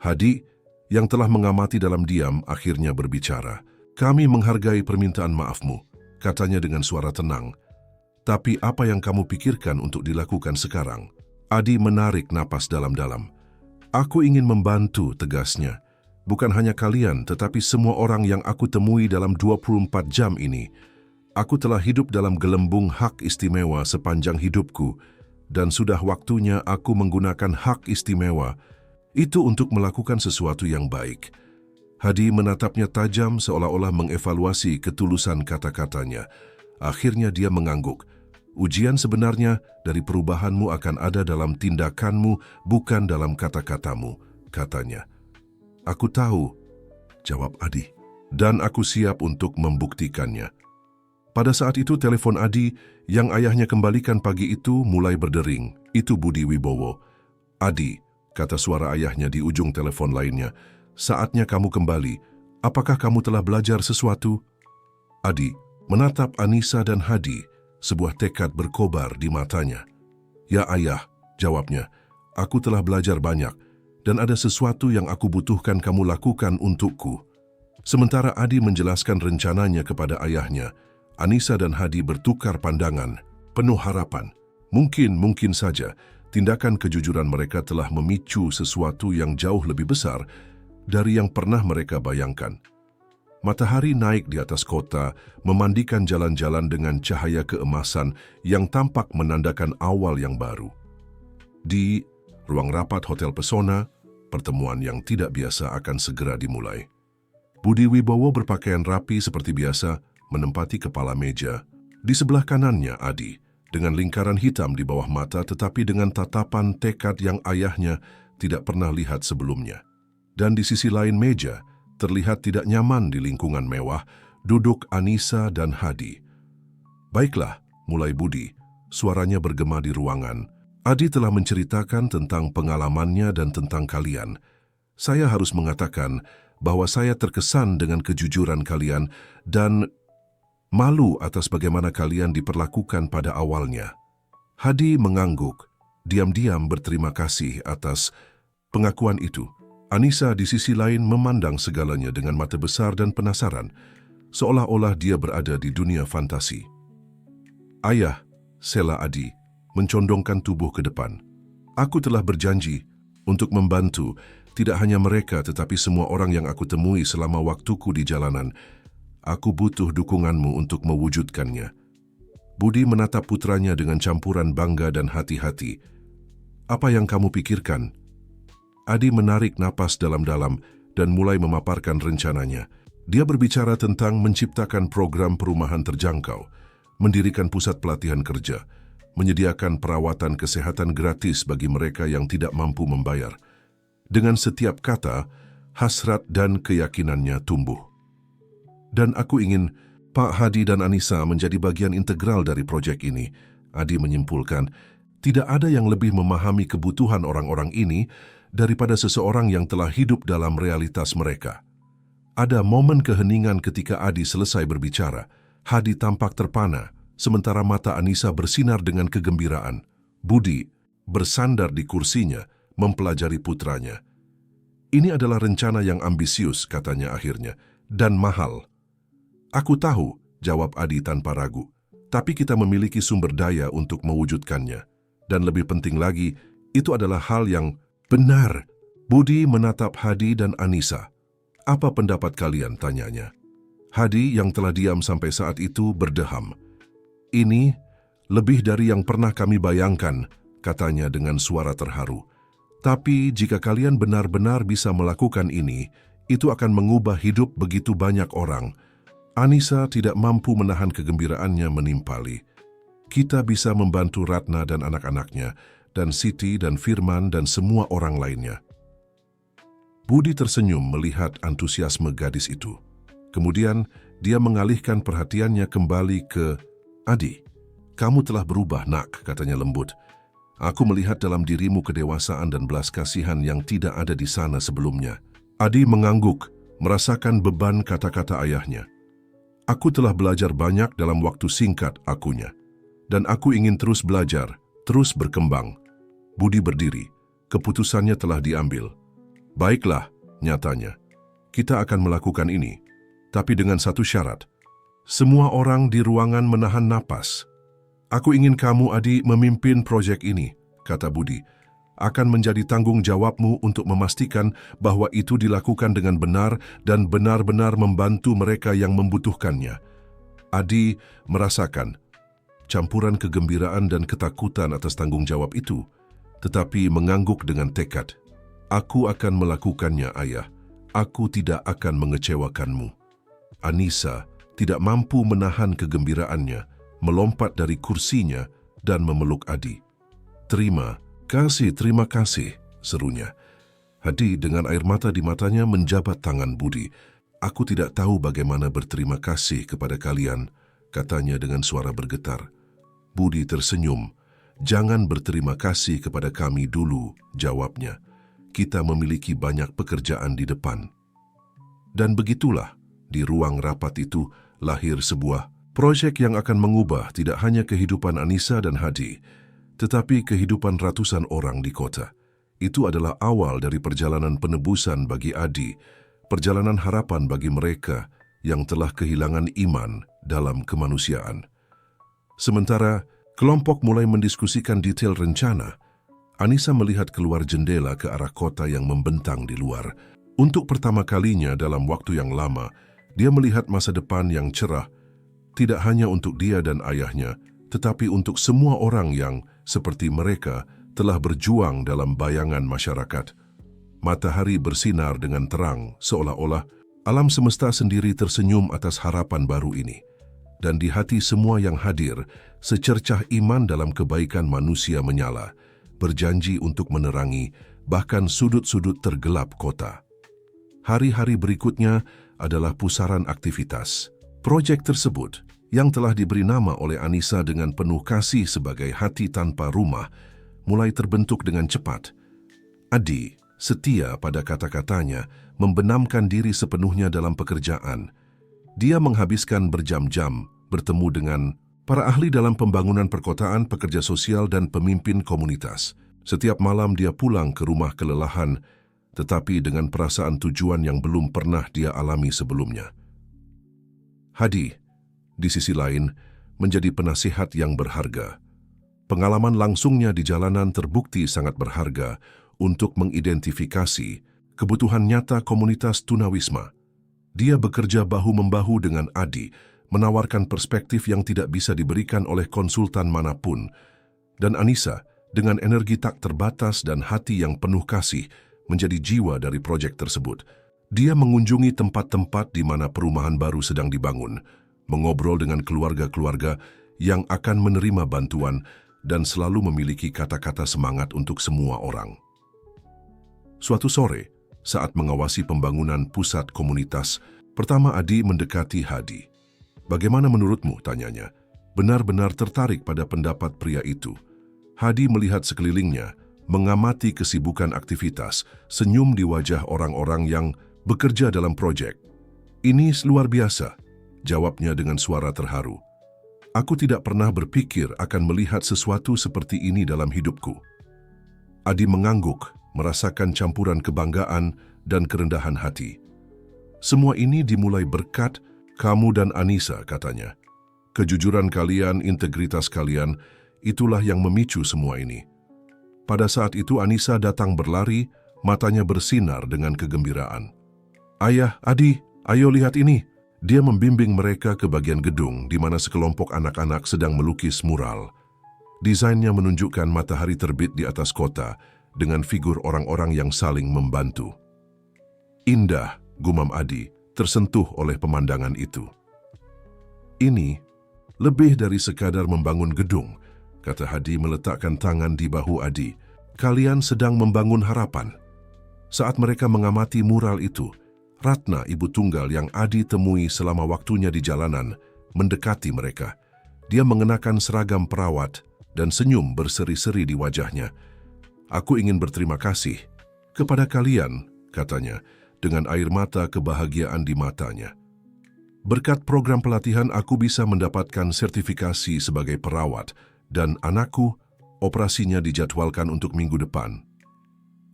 Hadi, yang telah mengamati dalam diam, akhirnya berbicara. "Kami menghargai permintaan maafmu," katanya dengan suara tenang. "Tapi apa yang kamu pikirkan untuk dilakukan sekarang?" Adi menarik napas dalam-dalam. "Aku ingin membantu," tegasnya. "Bukan hanya kalian, tetapi semua orang yang aku temui dalam 24 jam ini. Aku telah hidup dalam gelembung hak istimewa sepanjang hidupku, dan sudah waktunya aku menggunakan hak istimewa itu untuk melakukan sesuatu yang baik." Hadi menatapnya tajam seolah-olah mengevaluasi ketulusan kata-katanya. Akhirnya dia mengangguk. "Ujian sebenarnya dari perubahanmu akan ada dalam tindakanmu, bukan dalam kata-katamu," katanya. "Aku tahu," jawab Adi, "dan aku siap untuk membuktikannya." Pada saat itu telepon Adi yang ayahnya kembalikan pagi itu mulai berdering. Itu Budi Wibowo. "Adi," kata suara ayahnya di ujung telepon lainnya, "saatnya kamu kembali. Apakah kamu telah belajar sesuatu?" Adi menatap Anissa dan Hadi, sebuah tekad berkobar di matanya. "Ya ayah," jawabnya, "aku telah belajar banyak, dan ada sesuatu yang aku butuhkan kamu lakukan untukku." Sementara Adi menjelaskan rencananya kepada ayahnya, Anissa dan Hadi bertukar pandangan, penuh harapan. Mungkin saja tindakan kejujuran mereka telah memicu sesuatu yang jauh lebih besar dari yang pernah mereka bayangkan. Matahari naik di atas kota, memandikan jalan-jalan dengan cahaya keemasan yang tampak menandakan awal yang baru. Di ruang rapat Hotel Pesona, pertemuan yang tidak biasa akan segera dimulai. Budi Wibowo berpakaian rapi seperti biasa, menempati kepala meja. Di sebelah kanannya Adi, dengan lingkaran hitam di bawah mata tetapi dengan tatapan tekad yang ayahnya tidak pernah lihat sebelumnya. Dan di sisi lain meja, terlihat tidak nyaman di lingkungan mewah, duduk Anissa dan Hadi. "Baiklah," mulai Budi, suaranya bergema di ruangan. "Adi telah menceritakan tentang pengalamannya dan tentang kalian. Saya harus mengatakan bahwa saya terkesan dengan kejujuran kalian dan malu atas bagaimana kalian diperlakukan pada awalnya." Hadi mengangguk, diam-diam berterima kasih atas pengakuan itu. Anissa di sisi lain memandang segalanya dengan mata besar dan penasaran. seolah-olah dia berada di dunia fantasi. "Ayah," sela Adi, mencondongkan tubuh ke depan. "Aku telah berjanji untuk membantu tidak hanya mereka tetapi semua orang yang aku temui selama waktuku di jalanan. Aku butuh dukunganmu untuk mewujudkannya." Budi menatap putranya dengan campuran bangga dan hati-hati. "Apa yang kamu pikirkan?" Adi menarik napas dalam-dalam dan mulai memaparkan rencananya. Dia berbicara tentang menciptakan program perumahan terjangkau, mendirikan pusat pelatihan kerja, menyediakan perawatan kesehatan gratis bagi mereka yang tidak mampu membayar. Dengan setiap kata, hasrat dan keyakinannya tumbuh. "Dan aku ingin Pak Hadi dan Anissa menjadi bagian integral dari proyek ini," Adi menyimpulkan. "Tidak ada yang lebih memahami kebutuhan orang-orang ini daripada seseorang yang telah hidup dalam realitas mereka." Ada momen keheningan ketika Adi selesai berbicara. Hadi tampak terpana, sementara mata Anissa bersinar dengan kegembiraan. Budi bersandar di kursinya, mempelajari putranya. "Ini adalah rencana yang ambisius," katanya akhirnya, "dan mahal." "Aku tahu," jawab Adi tanpa ragu. "Tapi kita memiliki sumber daya untuk mewujudkannya. Dan lebih penting lagi, itu adalah hal yang benar." Budi menatap Hadi dan Anissa. "Apa pendapat kalian?" tanyanya. Hadi yang telah diam sampai saat itu berdeham. "Ini lebih dari yang pernah kami bayangkan," katanya dengan suara terharu. "Tapi jika kalian benar-benar bisa melakukan ini, itu akan mengubah hidup begitu banyak orang." Anissa tidak mampu menahan kegembiraannya menimpali. "Kita bisa membantu Ratna dan anak-anaknya, dan Siti dan Firman dan semua orang lainnya." Budi tersenyum melihat antusiasme gadis itu. Kemudian dia mengalihkan perhatiannya kembali ke Adi. "Kamu telah berubah, nak," katanya lembut. "Aku melihat dalam dirimu kedewasaan dan belas kasihan yang tidak ada di sana sebelumnya." Adi mengangguk, merasakan beban kata-kata ayahnya. "Aku telah belajar banyak dalam waktu singkat," akunya. "Dan aku ingin terus belajar, terus berkembang." Budi berdiri. Keputusannya telah diambil. "Baiklah," nyatanya. "Kita akan melakukan ini. Tapi dengan satu syarat." Semua orang di ruangan menahan napas. "Aku ingin kamu, Adi, memimpin proyek ini," kata Budi. "Akan menjadi tanggung jawabmu untuk memastikan bahwa itu dilakukan dengan benar dan benar-benar membantu mereka yang membutuhkannya." Adi merasakan campuran kegembiraan dan ketakutan atas tanggung jawab itu, tetapi mengangguk dengan tekad. "Aku akan melakukannya, ayah. Aku tidak akan mengecewakanmu." Anissa tidak mampu menahan kegembiraannya, melompat dari kursinya dan memeluk Adi. "Terima kasih," serunya. Hadi dengan air mata di matanya menjabat tangan Budi. "Aku tidak tahu bagaimana berterima kasih kepada kalian," katanya dengan suara bergetar. Budi tersenyum. "Jangan berterima kasih kepada kami dulu," jawabnya. "Kita memiliki banyak pekerjaan di depan." Dan begitulah, di ruang rapat itu lahir sebuah proyek yang akan mengubah tidak hanya kehidupan Anissa dan Hadi, tetapi kehidupan ratusan orang di kota. Itu adalah awal dari perjalanan penebusan bagi Adi, perjalanan harapan bagi mereka yang telah kehilangan iman dalam kemanusiaan. Sementara kelompok mulai mendiskusikan detail rencana, Anissa melihat keluar jendela ke arah kota yang membentang di luar. Untuk pertama kalinya dalam waktu yang lama, dia melihat masa depan yang cerah, tidak hanya untuk dia dan ayahnya, tetapi untuk semua orang yang, seperti mereka, telah berjuang dalam bayangan masyarakat. Matahari bersinar dengan terang, seolah-olah alam semesta sendiri tersenyum atas harapan baru ini. Dan di hati semua yang hadir, secercah iman dalam kebaikan manusia menyala, berjanji untuk menerangi bahkan sudut-sudut tergelap kota. Hari-hari berikutnya adalah pusaran aktivitas. Proyek tersebut, yang telah diberi nama oleh Anissa dengan penuh kasih sebagai hati tanpa rumah, mulai terbentuk dengan cepat. Adi, setia pada kata-katanya, membenamkan diri sepenuhnya dalam pekerjaan. Dia menghabiskan berjam-jam bertemu dengan para ahli dalam pembangunan perkotaan, pekerja sosial, dan pemimpin komunitas. Setiap malam dia pulang ke rumah kelelahan, tetapi dengan perasaan tujuan yang belum pernah dia alami sebelumnya. Hadi, di sisi lain, menjadi penasihat yang berharga. Pengalaman langsungnya di jalanan terbukti sangat berharga untuk mengidentifikasi kebutuhan nyata komunitas tunawisma. Dia bekerja bahu-membahu dengan Adi, menawarkan perspektif yang tidak bisa diberikan oleh konsultan manapun. Dan Anissa, dengan energi tak terbatas dan hati yang penuh kasih, menjadi jiwa dari proyek tersebut. Dia mengunjungi tempat-tempat di mana perumahan baru sedang dibangun, mengobrol dengan keluarga-keluarga yang akan menerima bantuan dan selalu memiliki kata-kata semangat untuk semua orang. Suatu sore, saat mengawasi pembangunan pusat komunitas, pertama Adi mendekati Hadi. "Bagaimana menurutmu?" tanyanya. Benar-benar tertarik pada pendapat pria itu. Hadi melihat sekelilingnya, mengamati kesibukan aktivitas, senyum di wajah orang-orang yang bekerja dalam proyek. "Ini luar biasa," jawabnya dengan suara terharu. "Aku tidak pernah berpikir akan melihat sesuatu seperti ini dalam hidupku." Adi mengangguk, merasakan campuran kebanggaan dan kerendahan hati. "Semua ini dimulai berkat kamu dan Anissa," katanya. "Kejujuran kalian, integritas kalian, itulah yang memicu semua ini." Pada saat itu Anissa datang berlari, matanya bersinar dengan kegembiraan. "Ayah, Adi, ayo lihat ini." Dia membimbing mereka ke bagian gedung di mana sekelompok anak-anak sedang melukis mural. Desainnya menunjukkan matahari terbit di atas kota dengan figur orang-orang yang saling membantu. "Indah," gumam Adi, tersentuh oleh pemandangan itu. "Ini lebih dari sekadar membangun gedung," kata Hadi meletakkan tangan di bahu Adi. "Kalian sedang membangun harapan." Saat mereka mengamati mural itu, Ratna, ibu tunggal yang Adi temui selama waktunya di jalanan, mendekati mereka. Dia mengenakan seragam perawat dan senyum berseri-seri di wajahnya. "Aku ingin berterima kasih kepada kalian," katanya, dengan air mata kebahagiaan di matanya. "Berkat program pelatihan aku bisa mendapatkan sertifikasi sebagai perawat dan anakku operasinya dijadwalkan untuk minggu depan."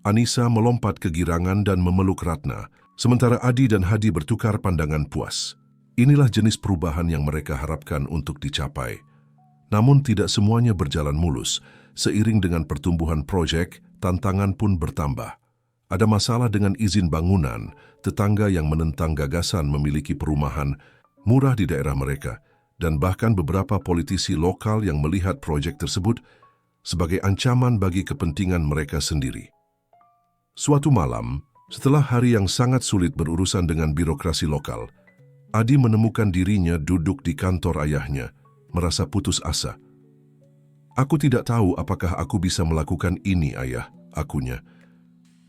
Anissa melompat kegirangan dan memeluk Ratna, sementara Adi dan Hadi bertukar pandangan puas. Inilah jenis perubahan yang mereka harapkan untuk dicapai. Namun tidak semuanya berjalan mulus. Seiring dengan pertumbuhan proyek, tantangan pun bertambah. Ada masalah dengan izin bangunan, tetangga yang menentang gagasan memiliki perumahan murah di daerah mereka, dan bahkan beberapa politisi lokal yang melihat proyek tersebut sebagai ancaman bagi kepentingan mereka sendiri. Suatu malam, setelah hari yang sangat sulit berurusan dengan birokrasi lokal, Adi menemukan dirinya duduk di kantor ayahnya, merasa putus asa. "Aku tidak tahu apakah aku bisa melakukan ini, Ayah," akunya.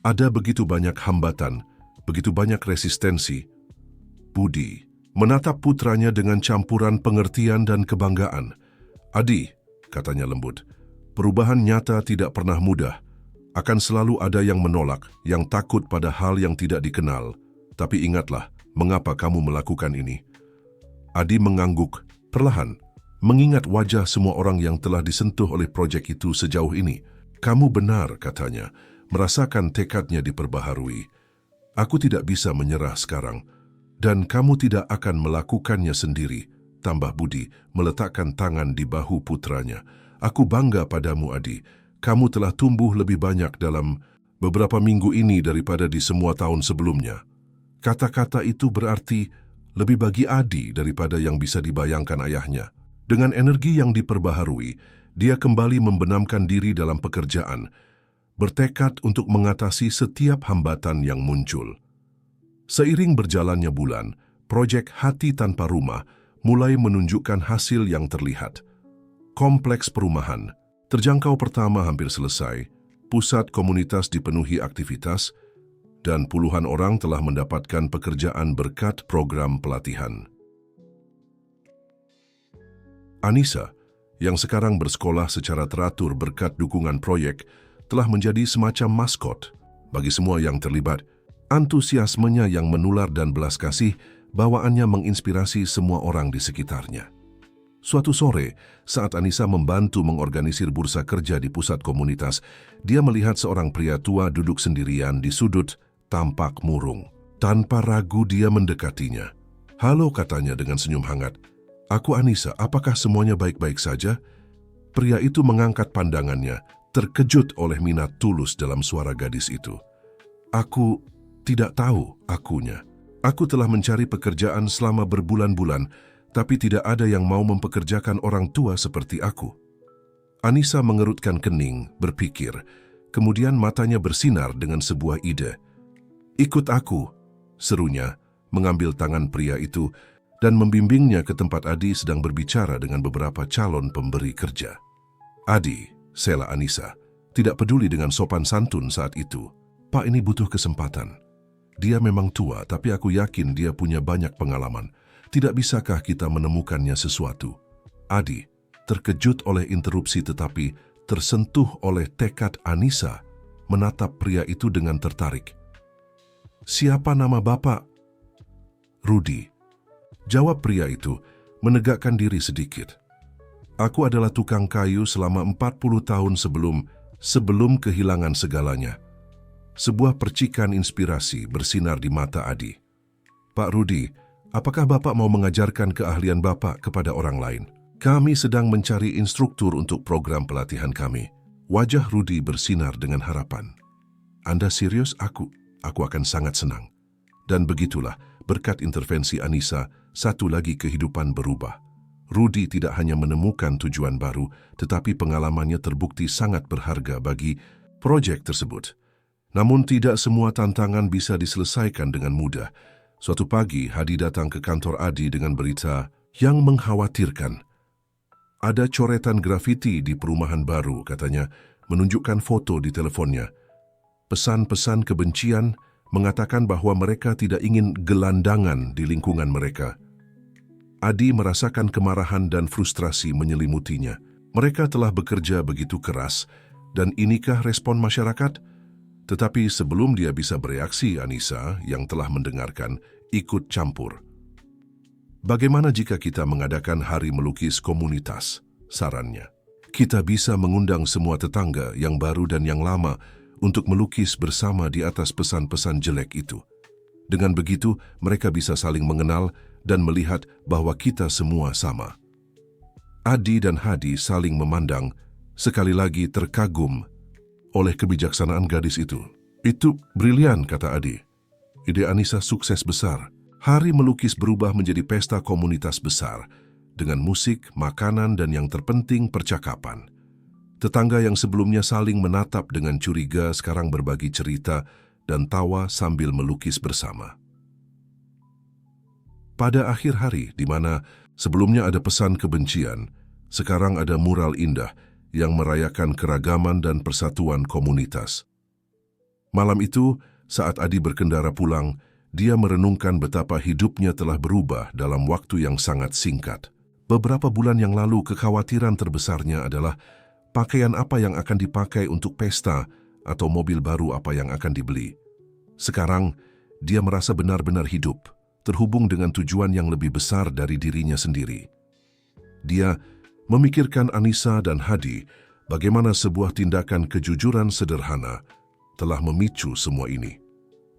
"Ada begitu banyak hambatan, begitu banyak resistensi." Budi menatap putranya dengan campuran pengertian dan kebanggaan. "Adi," katanya lembut, "perubahan nyata tidak pernah mudah. Akan selalu ada yang menolak, yang takut pada hal yang tidak dikenal. Tapi ingatlah, mengapa kamu melakukan ini?" Adi mengangguk perlahan, mengingat wajah semua orang yang telah disentuh oleh proyek itu sejauh ini. "Kamu benar," katanya, merasakan tekadnya diperbaharui. "Aku tidak bisa menyerah sekarang, dan kamu tidak akan melakukannya sendiri," tambah Budi, meletakkan tangan di bahu putranya. "Aku bangga padamu, Adi. Kamu telah tumbuh lebih banyak dalam beberapa minggu ini daripada di semua tahun sebelumnya." Kata-kata itu berarti lebih bagi Adi daripada yang bisa dibayangkan ayahnya. Dengan energi yang diperbaharui, dia kembali membenamkan diri dalam pekerjaan, bertekad untuk mengatasi setiap hambatan yang muncul. Seiring berjalannya bulan, proyek Hati Tanpa Rumah mulai menunjukkan hasil yang terlihat. Kompleks perumahan, terjangkau pertama hampir selesai, pusat komunitas dipenuhi aktivitas, dan puluhan orang telah mendapatkan pekerjaan berkat program pelatihan. Anissa, yang sekarang bersekolah secara teratur berkat dukungan proyek, telah menjadi semacam maskot bagi semua yang terlibat. Antusiasmenya yang menular dan belas kasih bawaannya menginspirasi semua orang di sekitarnya. Suatu sore, saat Anissa membantu mengorganisir bursa kerja di pusat komunitas, dia melihat seorang pria tua duduk sendirian di sudut, tampak murung. Tanpa ragu dia mendekatinya. "Halo," katanya dengan senyum hangat. "Aku Anissa, apakah semuanya baik-baik saja?" Pria itu mengangkat pandangannya, terkejut oleh minat tulus dalam suara gadis itu. "Aku tidak tahu," akunya. "Aku telah mencari pekerjaan selama berbulan-bulan, tapi tidak ada yang mau mempekerjakan orang tua seperti aku." Anissa mengerutkan kening, berpikir. Kemudian matanya bersinar dengan sebuah ide. "Ikut aku," serunya, mengambil tangan pria itu dan membimbingnya ke tempat Adi sedang berbicara dengan beberapa calon pemberi kerja. "Adi," sela Anissa, tidak peduli dengan sopan santun saat itu. "Pak, ini butuh kesempatan. Dia memang tua, tapi aku yakin dia punya banyak pengalaman. Tidak bisakah kita menemukannya sesuatu?" Adi terkejut oleh interupsi tetapi tersentuh oleh tekad Anissa menatap pria itu dengan tertarik. "Siapa nama Bapak?" "Rudi," jawab pria itu, menegakkan diri sedikit. "Aku adalah tukang kayu selama 40 tahun sebelum kehilangan segalanya." Sebuah percikan inspirasi bersinar di mata Adi. "Pak Rudi, apakah Bapak mau mengajarkan keahlian Bapak kepada orang lain? Kami sedang mencari instruktur untuk program pelatihan kami." Wajah Rudi bersinar dengan harapan. "Anda serius? Aku akan sangat senang." Dan begitulah, berkat intervensi Anissa, satu lagi kehidupan berubah. Rudi tidak hanya menemukan tujuan baru, tetapi pengalamannya terbukti sangat berharga bagi proyek tersebut. Namun tidak semua tantangan bisa diselesaikan dengan mudah. Suatu pagi, Hadi datang ke kantor Adi dengan berita yang mengkhawatirkan. Ada coretan grafiti di perumahan baru, katanya, menunjukkan foto di teleponnya. Pesan-pesan kebencian mengatakan bahwa mereka tidak ingin gelandangan di lingkungan mereka. Adi merasakan kemarahan dan frustrasi menyelimutinya. Mereka telah bekerja begitu keras, dan inikah respon masyarakat? Tetapi sebelum dia bisa bereaksi, Anissa yang telah mendengarkan ikut campur. "Bagaimana jika kita mengadakan hari melukis komunitas?" sarannya. "Kita bisa mengundang semua tetangga yang baru dan yang lama untuk melukis bersama di atas pesan-pesan jelek itu. Dengan begitu, mereka bisa saling mengenal dan melihat bahwa kita semua sama." Adi dan Hadi saling memandang, sekali lagi terkagum oleh kebijaksanaan gadis itu. "Itu brilian," kata Adi. "Ide Anissa sukses besar." Hari melukis berubah menjadi pesta komunitas besar, dengan musik, makanan, dan yang terpenting percakapan. Tetangga yang sebelumnya saling menatap dengan curiga sekarang berbagi cerita dan tawa sambil melukis bersama. Pada akhir hari, di mana sebelumnya ada pesan kebencian, sekarang ada mural indah yang merayakan keragaman dan persatuan komunitas. Malam itu, saat Adi berkendara pulang, dia merenungkan betapa hidupnya telah berubah dalam waktu yang sangat singkat. Beberapa bulan yang lalu, kekhawatiran terbesarnya adalah pakaian apa yang akan dipakai untuk pesta atau mobil baru apa yang akan dibeli. Sekarang, dia merasa benar-benar hidup, terhubung dengan tujuan yang lebih besar dari dirinya sendiri. Dia memikirkan Anissa dan Hadi, bagaimana sebuah tindakan kejujuran sederhana telah memicu semua ini.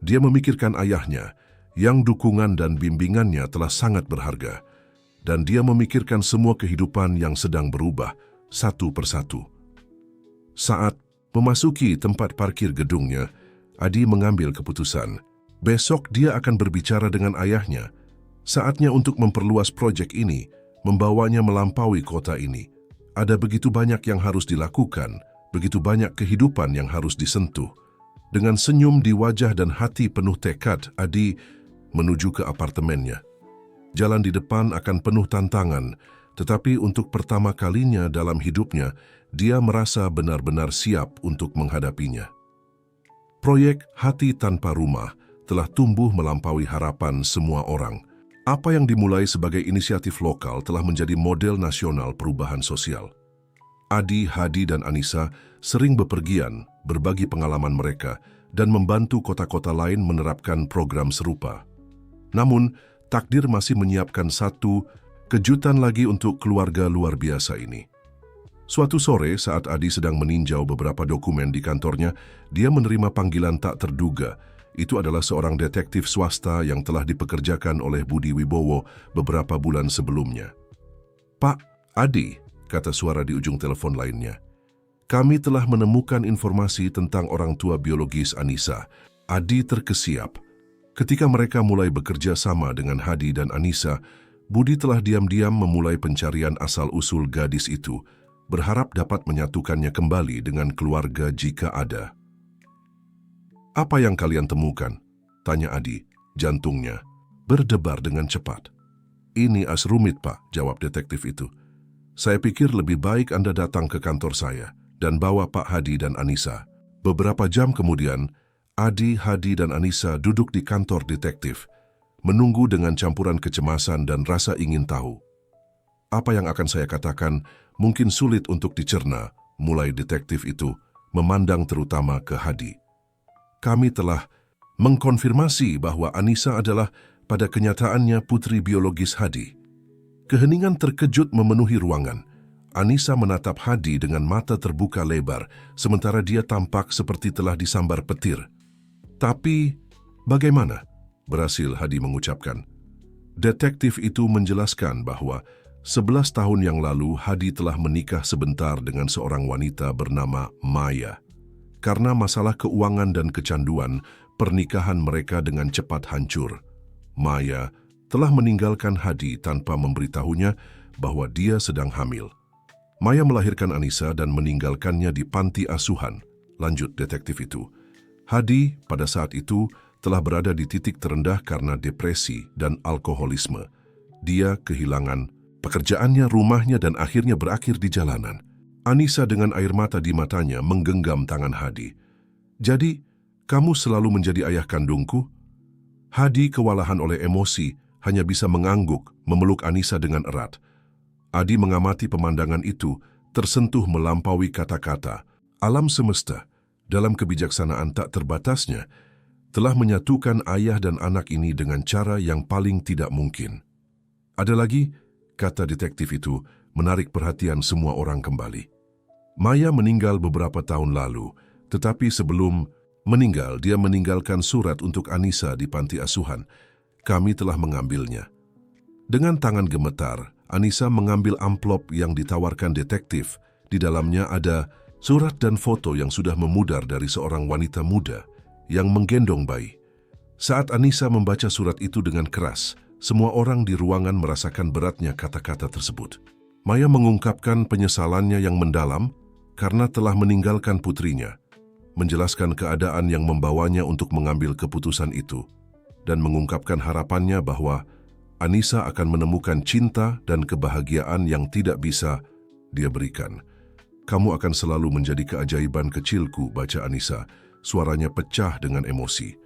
Dia memikirkan ayahnya, yang dukungan dan bimbingannya telah sangat berharga, dan dia memikirkan semua kehidupan yang sedang berubah satu persatu. Saat memasuki tempat parkir gedungnya, Adi mengambil keputusan. Besok dia akan berbicara dengan ayahnya. Saatnya untuk memperluas proyek ini, membawanya melampaui kota ini. Ada begitu banyak yang harus dilakukan, begitu banyak kehidupan yang harus disentuh. Dengan senyum di wajah dan hati penuh tekad, Adi menuju ke apartemennya. Jalan di depan akan penuh tantangan, tetapi untuk pertama kalinya dalam hidupnya, dia merasa benar-benar siap untuk menghadapinya. Proyek Hati Tanpa Rumah telah tumbuh melampaui harapan semua orang. Apa yang dimulai sebagai inisiatif lokal telah menjadi model nasional perubahan sosial. Adi, Hadi, dan Anissa sering bepergian, berbagi pengalaman mereka, dan membantu kota-kota lain menerapkan program serupa. Namun, takdir masih menyiapkan satu kejutan lagi untuk keluarga luar biasa ini. Suatu sore, saat Adi sedang meninjau beberapa dokumen di kantornya, dia menerima panggilan tak terduga Itu adalah seorang detektif swasta yang telah dipekerjakan oleh Budi Wibowo beberapa bulan sebelumnya. "Pak, Adi," kata suara di ujung telepon lainnya. "Kami telah menemukan informasi tentang orang tua biologis Anissa." Adi terkesiap. Ketika mereka mulai bekerja sama dengan Hadi dan Anissa, Budi telah diam-diam memulai pencarian asal-usul gadis itu, berharap dapat menyatukannya kembali dengan keluarga jika ada. "Apa yang kalian temukan?" tanya Adi, jantungnya berdebar dengan cepat. "Ini as rumit, Pak," jawab detektif itu. "Saya pikir lebih baik Anda datang ke kantor saya dan bawa Pak Hadi dan Anissa." Beberapa jam kemudian, Adi, Hadi, dan Anissa duduk di kantor detektif, menunggu dengan campuran kecemasan dan rasa ingin tahu. "Apa yang akan saya katakan mungkin sulit untuk dicerna," mulai detektif itu, memandang terutama ke Hadi. "Kami telah mengkonfirmasi bahwa Anissa adalah pada kenyataannya putri biologis Hadi." Keheningan terkejut memenuhi ruangan. Anissa menatap Hadi dengan mata terbuka lebar, sementara dia tampak seperti telah disambar petir. "Tapi, bagaimana?" berhasil Hadi mengucapkan. Detektif itu menjelaskan bahwa 11 tahun yang lalu Hadi telah menikah sebentar dengan seorang wanita bernama Maya. Karena masalah keuangan dan kecanduan, pernikahan mereka dengan cepat hancur. Maya telah meninggalkan Hadi tanpa memberitahunya bahwa dia sedang hamil. Maya melahirkan Anissa dan meninggalkannya di panti asuhan, lanjut detektif itu. Hadi pada saat itu telah berada di titik terendah karena depresi dan alkoholisme. Dia kehilangan pekerjaannya, rumahnya, dan akhirnya berakhir di jalanan. Anissa dengan air mata di matanya menggenggam tangan Hadi. "Jadi, kamu selalu menjadi ayah kandungku?" Hadi kewalahan oleh emosi, hanya bisa mengangguk, memeluk Anissa dengan erat. Adi mengamati pemandangan itu, tersentuh melampaui kata-kata. Alam semesta, dalam kebijaksanaan tak terbatasnya, telah menyatukan ayah dan anak ini dengan cara yang paling tidak mungkin. "Ada lagi," kata detektif itu, menarik perhatian semua orang kembali. "Maya meninggal beberapa tahun lalu, tetapi sebelum meninggal, dia meninggalkan surat untuk Anissa di panti asuhan. Kami telah mengambilnya." Dengan tangan gemetar, Anissa mengambil amplop yang ditawarkan detektif. Di dalamnya ada surat dan foto yang sudah memudar dari seorang wanita muda yang menggendong bayi. Saat Anissa membaca surat itu dengan keras, semua orang di ruangan merasakan beratnya kata-kata tersebut. Maya mengungkapkan penyesalannya yang mendalam karena telah meninggalkan putrinya, menjelaskan keadaan yang membawanya untuk mengambil keputusan itu, dan mengungkapkan harapannya bahwa Anissa akan menemukan cinta dan kebahagiaan yang tidak bisa dia berikan. "Kamu akan selalu menjadi keajaiban kecilku," baca Anissa, suaranya pecah dengan emosi.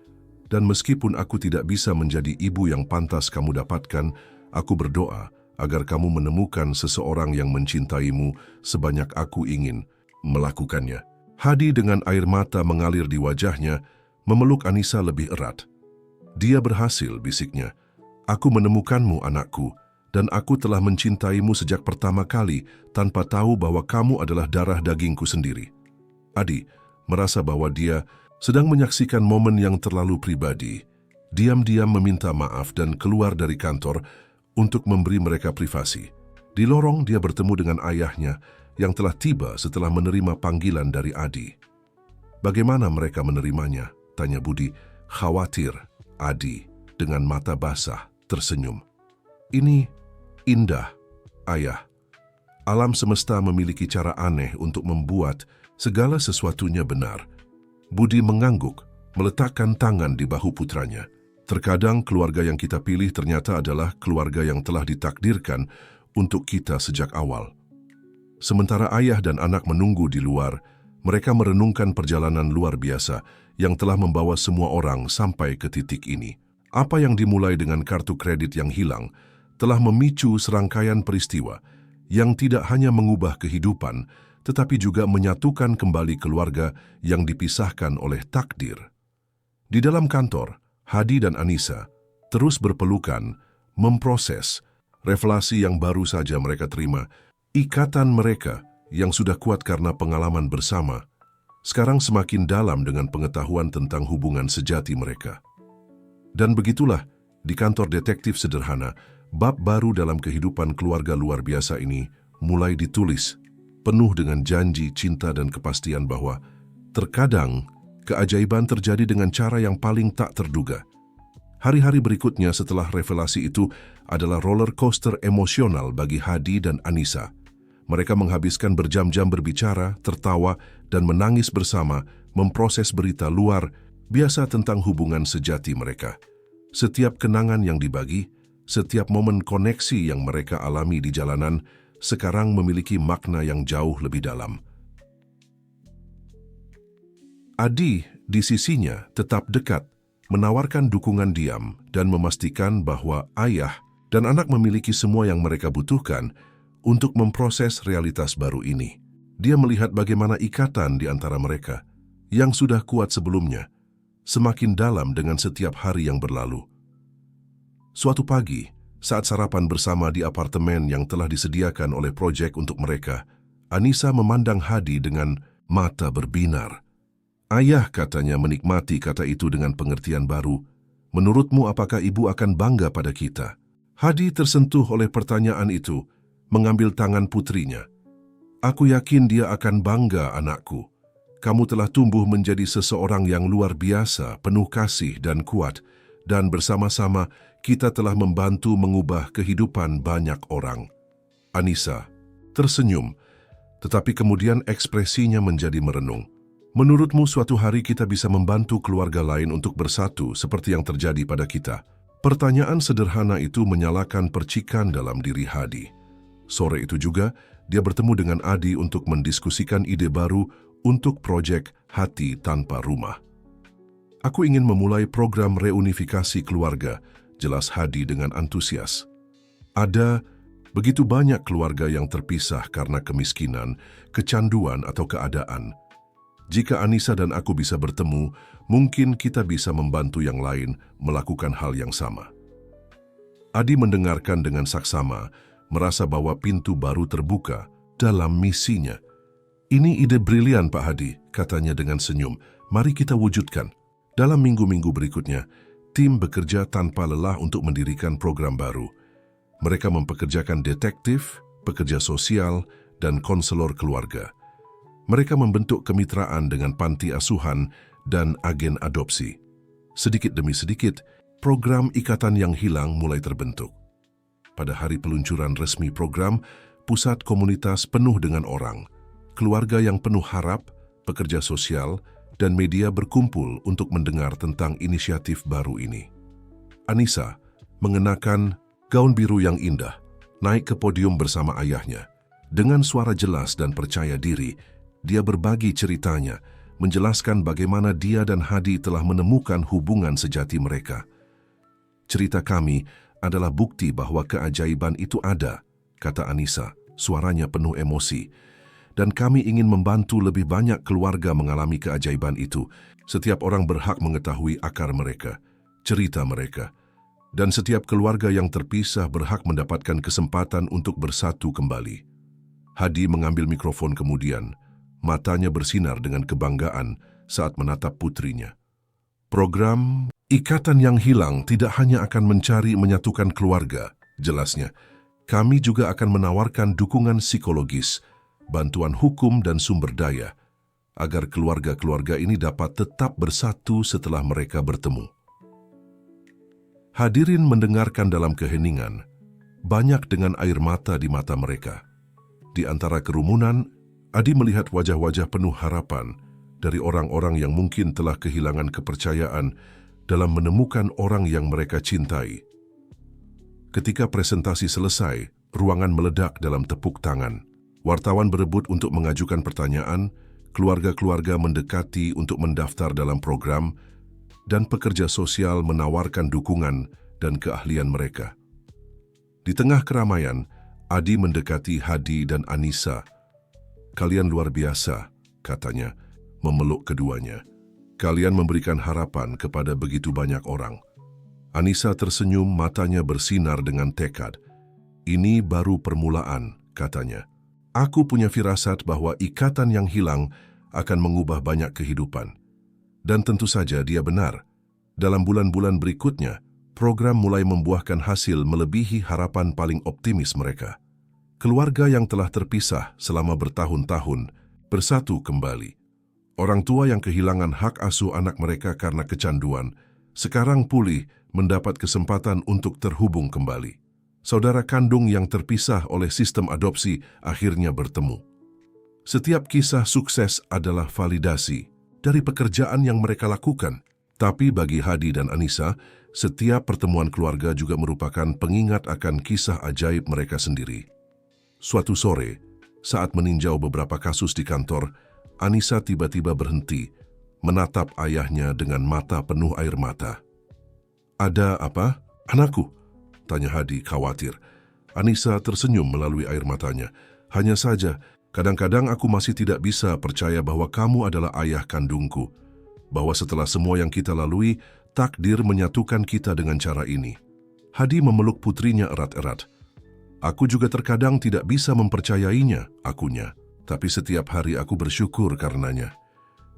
"Dan meskipun aku tidak bisa menjadi ibu yang pantas kamu dapatkan, aku berdoa agar kamu menemukan seseorang yang mencintaimu sebanyak aku ingin melakukannya." Hadi dengan air mata mengalir di wajahnya, memeluk Anissa lebih erat. "Dia berhasil," bisiknya. "Aku menemukanmu, anakku, dan aku telah mencintaimu sejak pertama kali tanpa tahu bahwa kamu adalah darah dagingku sendiri." Adi merasa bahwa dia sedang menyaksikan momen yang terlalu pribadi. Diam-diam meminta maaf dan keluar dari kantor untuk memberi mereka privasi. Di lorong dia bertemu dengan ayahnya yang telah tiba setelah menerima panggilan dari Adi. "Bagaimana mereka menerimanya?" tanya Budi, khawatir. Adi dengan mata basah tersenyum. "Ini indah, ayah. Alam semesta memiliki cara aneh untuk membuat segala sesuatunya benar." Budi mengangguk, meletakkan tangan di bahu putranya. "Terkadang keluarga yang kita pilih ternyata adalah keluarga yang telah ditakdirkan untuk kita sejak awal." Sementara ayah dan anak menunggu di luar, mereka merenungkan perjalanan luar biasa yang telah membawa semua orang sampai ke titik ini. Apa yang dimulai dengan kartu kredit yang hilang telah memicu serangkaian peristiwa yang tidak hanya mengubah kehidupan, tetapi juga menyatukan kembali keluarga yang dipisahkan oleh takdir. Di dalam kantor, Hadi dan Anissa terus berpelukan, memproses revelasi yang baru saja mereka terima. Ikatan mereka yang sudah kuat karena pengalaman bersama sekarang semakin dalam dengan pengetahuan tentang hubungan sejati mereka. Dan begitulah, di kantor detektif sederhana, bab baru dalam kehidupan keluarga luar biasa ini mulai ditulis, penuh dengan janji, cinta, dan kepastian bahwa terkadang keajaiban terjadi dengan cara yang paling tak terduga. Hari-hari berikutnya setelah revelasi itu adalah roller coaster emosional bagi Hadi dan Anissa. Mereka menghabiskan berjam-jam berbicara, tertawa, dan menangis bersama, memproses berita luar biasa tentang hubungan sejati mereka. Setiap kenangan yang dibagi, setiap momen koneksi yang mereka alami di jalanan, sekarang memiliki makna yang jauh lebih dalam. Adi, di sisinya, tetap dekat, menawarkan dukungan diam dan memastikan bahwa ayah dan anak memiliki semua yang mereka butuhkan untuk memproses realitas baru ini. Dia melihat bagaimana ikatan di antara mereka, yang sudah kuat sebelumnya, semakin dalam dengan setiap hari yang berlalu. Suatu pagi, saat sarapan bersama di apartemen yang telah disediakan oleh proyek untuk mereka, Anissa memandang Hadi dengan mata berbinar. "Ayah," katanya menikmati kata itu dengan pengertian baru, "menurutmu apakah ibu akan bangga pada kita?" Hadi tersentuh oleh pertanyaan itu, mengambil tangan putrinya. "Aku yakin dia akan bangga, anakku. Kamu telah tumbuh menjadi seseorang yang luar biasa, penuh kasih dan kuat, dan bersama-sama kita telah membantu mengubah kehidupan banyak orang." Anissa tersenyum, tetapi kemudian ekspresinya menjadi merenung. "Menurutmu suatu hari kita bisa membantu keluarga lain untuk bersatu seperti yang terjadi pada kita?" Pertanyaan sederhana itu menyalakan percikan dalam diri Hadi. Sore itu juga, dia bertemu dengan Adi untuk mendiskusikan ide baru untuk proyek Hati Tanpa Rumah. "Aku ingin memulai program reunifikasi keluarga," jelas Hadi dengan antusias. "Ada begitu banyak keluarga yang terpisah karena kemiskinan, kecanduan, atau keadaan. Jika Anissa dan aku bisa bertemu, mungkin kita bisa membantu yang lain melakukan hal yang sama." Adi mendengarkan dengan saksama, merasa bahwa pintu baru terbuka dalam misinya. "Ini ide brilian, Pak Hadi," katanya dengan senyum. "Mari kita wujudkan." Dalam minggu-minggu berikutnya, tim bekerja tanpa lelah untuk mendirikan program baru. Mereka mempekerjakan detektif, pekerja sosial, dan konselor keluarga. Mereka membentuk kemitraan dengan panti asuhan dan agen adopsi. Sedikit demi sedikit, program Ikatan yang Hilang mulai terbentuk. Pada hari peluncuran resmi program, pusat komunitas penuh dengan orang, keluarga yang penuh harap, pekerja sosial, dan media berkumpul untuk mendengar tentang inisiatif baru ini. Anissa mengenakan gaun biru yang indah, naik ke podium bersama ayahnya. Dengan suara jelas dan percaya diri, dia berbagi ceritanya, menjelaskan bagaimana dia dan Hadi telah menemukan hubungan sejati mereka. "Cerita kami adalah bukti bahwa keajaiban itu ada," kata Anissa, suaranya penuh emosi. "Dan kami ingin membantu lebih banyak keluarga mengalami keajaiban itu. Setiap orang berhak mengetahui akar mereka, cerita mereka. Dan setiap keluarga yang terpisah berhak mendapatkan kesempatan untuk bersatu kembali." Hadi mengambil mikrofon kemudian, matanya bersinar dengan kebanggaan saat menatap putrinya. "Program Ikatan yang Hilang tidak hanya akan mencari menyatukan keluarga," jelasnya. "Kami juga akan menawarkan dukungan psikologis, bantuan hukum dan sumber daya, agar keluarga-keluarga ini dapat tetap bersatu setelah mereka bertemu." Hadirin mendengarkan dalam keheningan, banyak dengan air mata di mata mereka. Di antara kerumunan, Adi melihat wajah-wajah penuh harapan dari orang-orang yang mungkin telah kehilangan kepercayaan dalam menemukan orang yang mereka cintai. Ketika presentasi selesai, ruangan meledak dalam tepuk tangan. Wartawan berebut untuk mengajukan pertanyaan, keluarga-keluarga mendekati untuk mendaftar dalam program, dan pekerja sosial menawarkan dukungan dan keahlian mereka. Di tengah keramaian, Adi mendekati Hadi dan Anissa. "Kalian luar biasa," katanya, memeluk keduanya. "Kalian memberikan harapan kepada begitu banyak orang." Anissa tersenyum, matanya bersinar dengan tekad. "Ini baru permulaan," katanya. "Aku punya firasat bahwa ikatan yang hilang akan mengubah banyak kehidupan. Dan tentu saja dia benar. Dalam bulan-bulan berikutnya, program mulai membuahkan hasil melebihi harapan paling optimis mereka. Keluarga yang telah terpisah selama bertahun-tahun bersatu kembali. Orang tua yang kehilangan hak asuh anak mereka karena kecanduan, sekarang pulih mendapat kesempatan untuk terhubung kembali. Saudara kandung yang terpisah oleh sistem adopsi akhirnya bertemu. Setiap kisah sukses adalah validasi dari pekerjaan yang mereka lakukan. Tapi bagi Hadi dan Anissa, setiap pertemuan keluarga juga merupakan pengingat akan kisah ajaib mereka sendiri. Suatu sore, saat meninjau beberapa kasus di kantor, Anissa tiba-tiba berhenti, menatap ayahnya dengan mata penuh air mata. "Ada apa, anakku?" tanya Hadi khawatir. Anissa tersenyum melalui air matanya. "Hanya saja, kadang-kadang aku masih tidak bisa percaya bahwa kamu adalah ayah kandungku. Bahwa setelah semua yang kita lalui, takdir menyatukan kita dengan cara ini." Hadi memeluk putrinya erat-erat. "Aku juga terkadang tidak bisa mempercayainya, akunya. Tapi setiap hari aku bersyukur karenanya.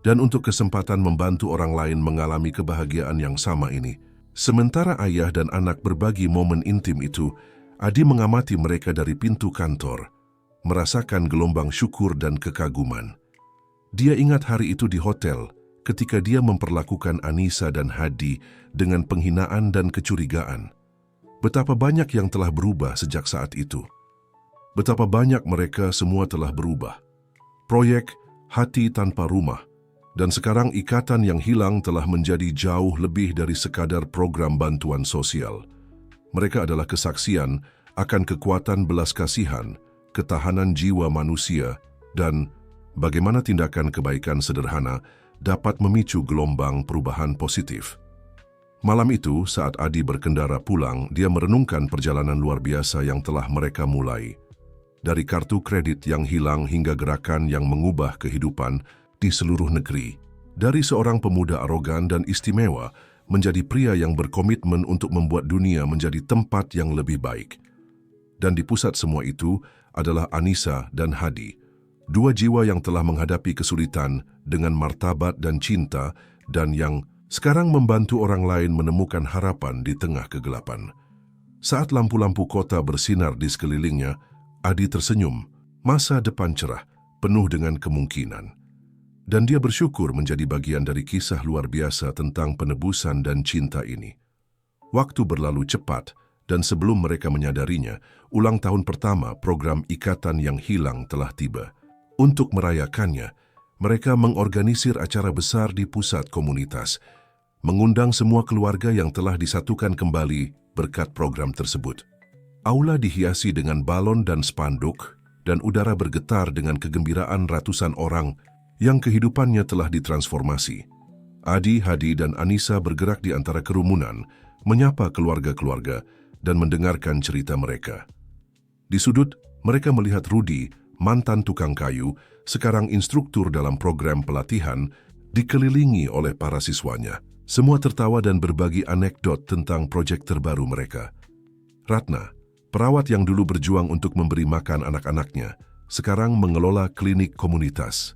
Dan untuk kesempatan membantu orang lain mengalami kebahagiaan yang sama ini." Sementara ayah dan anak berbagi momen intim itu, Adi mengamati mereka dari pintu kantor, merasakan gelombang syukur dan kekaguman. Dia ingat hari itu di hotel, ketika dia memperlakukan Anissa dan Hadi dengan penghinaan dan kecurigaan. Betapa banyak yang telah berubah sejak saat itu. Betapa banyak mereka semua telah berubah. Proyek Hati Tanpa Rumah, dan sekarang ikatan yang hilang telah menjadi jauh lebih dari sekadar program bantuan sosial. Mereka adalah kesaksian akan kekuatan belas kasihan, ketahanan jiwa manusia, dan bagaimana tindakan kebaikan sederhana dapat memicu gelombang perubahan positif. Malam itu, saat Adi berkendara pulang, dia merenungkan perjalanan luar biasa yang telah mereka mulai. Dari kartu kredit yang hilang hingga gerakan yang mengubah kehidupan di seluruh negeri. Dari seorang pemuda arogan dan istimewa menjadi pria yang berkomitmen untuk membuat dunia menjadi tempat yang lebih baik. Dan di pusat semua itu adalah Anissa dan Hadi. Dua jiwa yang telah menghadapi kesulitan dengan martabat dan cinta dan yang sekarang membantu orang lain menemukan harapan di tengah kegelapan. Saat lampu-lampu kota bersinar di sekelilingnya, Adi tersenyum. Masa depan cerah, penuh dengan kemungkinan. Dan dia bersyukur menjadi bagian dari kisah luar biasa tentang penebusan dan cinta ini. Waktu berlalu cepat, dan sebelum mereka menyadarinya, ulang tahun pertama program Ikatan yang Hilang telah tiba. Untuk merayakannya, mereka mengorganisir acara besar di pusat komunitas, mengundang semua keluarga yang telah disatukan kembali berkat program tersebut. Aula dihiasi dengan balon dan spanduk, dan udara bergetar dengan kegembiraan ratusan orang yang kehidupannya telah ditransformasi. Adi, Hadi, dan Anissa bergerak di antara kerumunan, menyapa keluarga-keluarga, dan mendengarkan cerita mereka. Di sudut, mereka melihat Rudi, mantan tukang kayu, sekarang instruktur dalam program pelatihan, dikelilingi oleh para siswanya. Semua tertawa dan berbagi anekdot tentang proyek terbaru mereka. Ratna, perawat yang dulu berjuang untuk memberi makan anak-anaknya, sekarang mengelola klinik komunitas.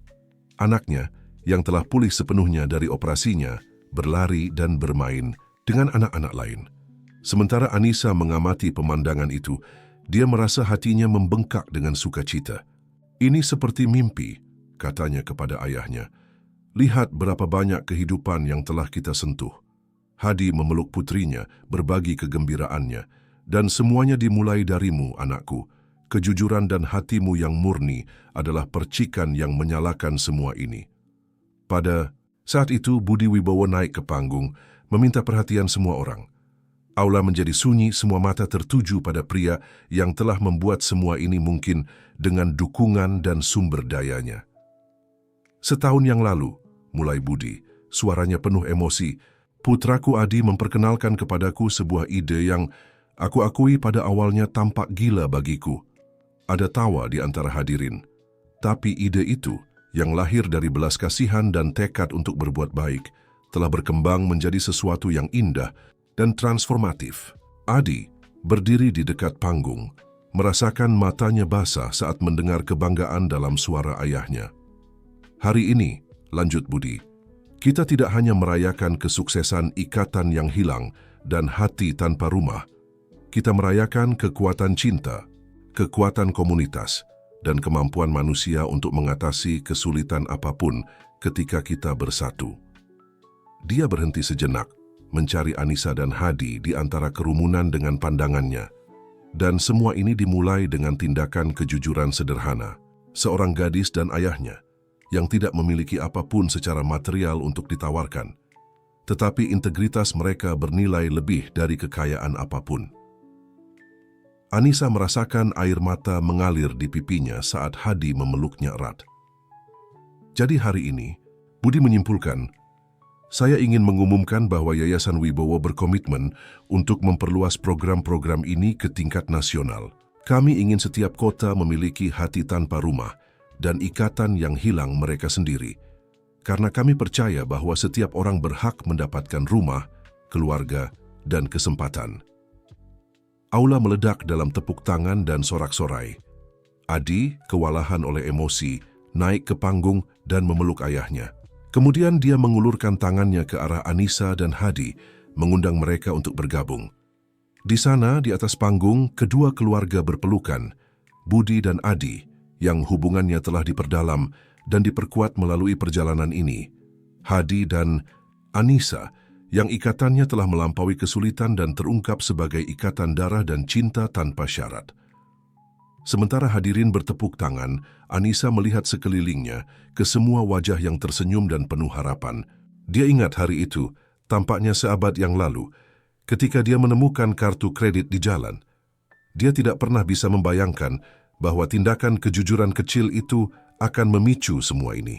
Anaknya, yang telah pulih sepenuhnya dari operasinya, berlari dan bermain dengan anak-anak lain. Sementara Anissa mengamati pemandangan itu, dia merasa hatinya membengkak dengan sukacita. "Ini seperti mimpi," katanya kepada ayahnya. "Lihat berapa banyak kehidupan yang telah kita sentuh." Hadi memeluk putrinya, berbagi kegembiraannya, "Dan semuanya dimulai darimu, anakku. Kejujuran dan hatimu yang murni adalah percikan yang menyalakan semua ini." Pada saat itu, Budi Wibowo naik ke panggung, meminta perhatian semua orang. Aula menjadi sunyi, semua mata tertuju pada pria yang telah membuat semua ini mungkin dengan dukungan dan sumber dayanya. "Setahun yang lalu," mulai Budi, suaranya penuh emosi, "putraku Adi memperkenalkan kepadaku sebuah ide yang aku akui pada awalnya tampak gila bagiku." Ada tawa di antara hadirin. Tapi ide itu, yang lahir dari belas kasihan dan tekad untuk berbuat baik, telah berkembang menjadi sesuatu yang indah dan transformatif. Adi berdiri di dekat panggung, merasakan matanya basah saat mendengar kebanggaan dalam suara ayahnya. Hari ini, lanjut Budi, kita tidak hanya merayakan kesuksesan ikatan yang hilang dan hati tanpa rumah, kita merayakan kekuatan cinta, kekuatan komunitas, dan kemampuan manusia untuk mengatasi kesulitan apapun ketika kita bersatu. Dia berhenti sejenak, mencari Anissa dan Hadi di antara kerumunan dengan pandangannya. Dan semua ini dimulai dengan tindakan kejujuran sederhana. Seorang gadis dan ayahnya, yang tidak memiliki apapun secara material untuk ditawarkan. Tetapi integritas mereka bernilai lebih dari kekayaan apapun. Anissa merasakan air mata mengalir di pipinya saat Hadi memeluknya erat. Jadi hari ini, Budi menyimpulkan, saya ingin mengumumkan bahwa Yayasan Wibowo berkomitmen untuk memperluas program-program ini ke tingkat nasional. Kami ingin setiap kota memiliki hati tanpa rumah dan ikatan yang hilang mereka sendiri. Karena kami percaya bahwa setiap orang berhak mendapatkan rumah, keluarga, dan kesempatan. Aula meledak dalam tepuk tangan dan sorak-sorai. Adi, kewalahan oleh emosi, naik ke panggung dan memeluk ayahnya. Kemudian dia mengulurkan tangannya ke arah Anissa dan Hadi, mengundang mereka untuk bergabung. Di sana, di atas panggung, kedua keluarga berpelukan, Budi dan Adi, yang hubungannya telah diperdalam dan diperkuat melalui perjalanan ini. Hadi dan Anissa, yang ikatannya telah melampaui kesulitan dan terungkap sebagai ikatan darah dan cinta tanpa syarat. Sementara hadirin bertepuk tangan, Anissa melihat sekelilingnya ke semua wajah yang tersenyum dan penuh harapan. Dia ingat hari itu, tampaknya seabad yang lalu, ketika dia menemukan kartu kredit di jalan. Dia tidak pernah bisa membayangkan bahwa tindakan kejujuran kecil itu akan memicu semua ini.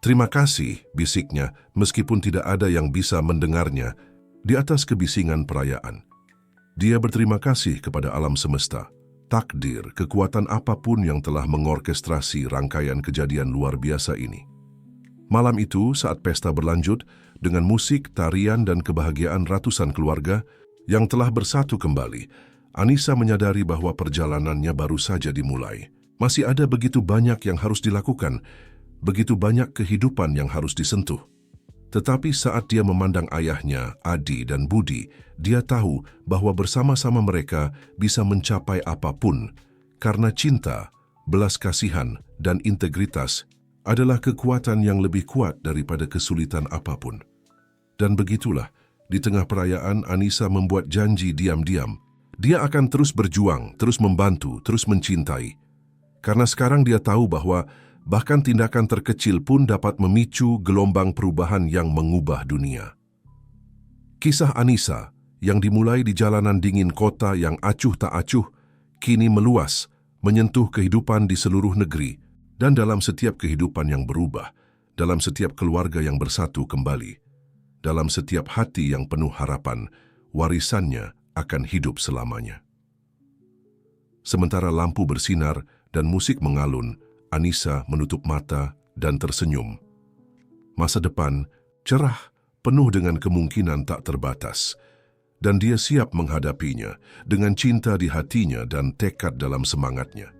Terima kasih, bisiknya, meskipun tidak ada yang bisa mendengarnya di atas kebisingan perayaan. Dia berterima kasih kepada alam semesta, takdir, kekuatan apapun yang telah mengorkestrasi rangkaian kejadian luar biasa ini. Malam itu, saat pesta berlanjut, dengan musik, tarian, dan kebahagiaan ratusan keluarga yang telah bersatu kembali, Anissa menyadari bahwa perjalanannya baru saja dimulai. Masih ada begitu banyak yang harus dilakukan, begitu banyak kehidupan yang harus disentuh. Tetapi saat dia memandang ayahnya, Adi, dan Budi, dia tahu bahwa bersama-sama mereka bisa mencapai apapun, karena cinta, belas kasihan, dan integritas adalah kekuatan yang lebih kuat daripada kesulitan apapun. Dan begitulah, di tengah perayaan Anissa membuat janji diam-diam. Dia akan terus berjuang, terus membantu, terus mencintai. Karena sekarang dia tahu bahwa bahkan tindakan terkecil pun dapat memicu gelombang perubahan yang mengubah dunia. Kisah Anissa yang dimulai di jalanan dingin kota yang acuh tak acuh, kini meluas, menyentuh kehidupan di seluruh negeri, dan dalam setiap kehidupan yang berubah, dalam setiap keluarga yang bersatu kembali, dalam setiap hati yang penuh harapan, warisannya akan hidup selamanya. Sementara lampu bersinar dan musik mengalun, Anissa menutup mata dan tersenyum. Masa depan cerah, penuh dengan kemungkinan tak terbatas, dan dia siap menghadapinya dengan cinta di hatinya dan tekad dalam semangatnya.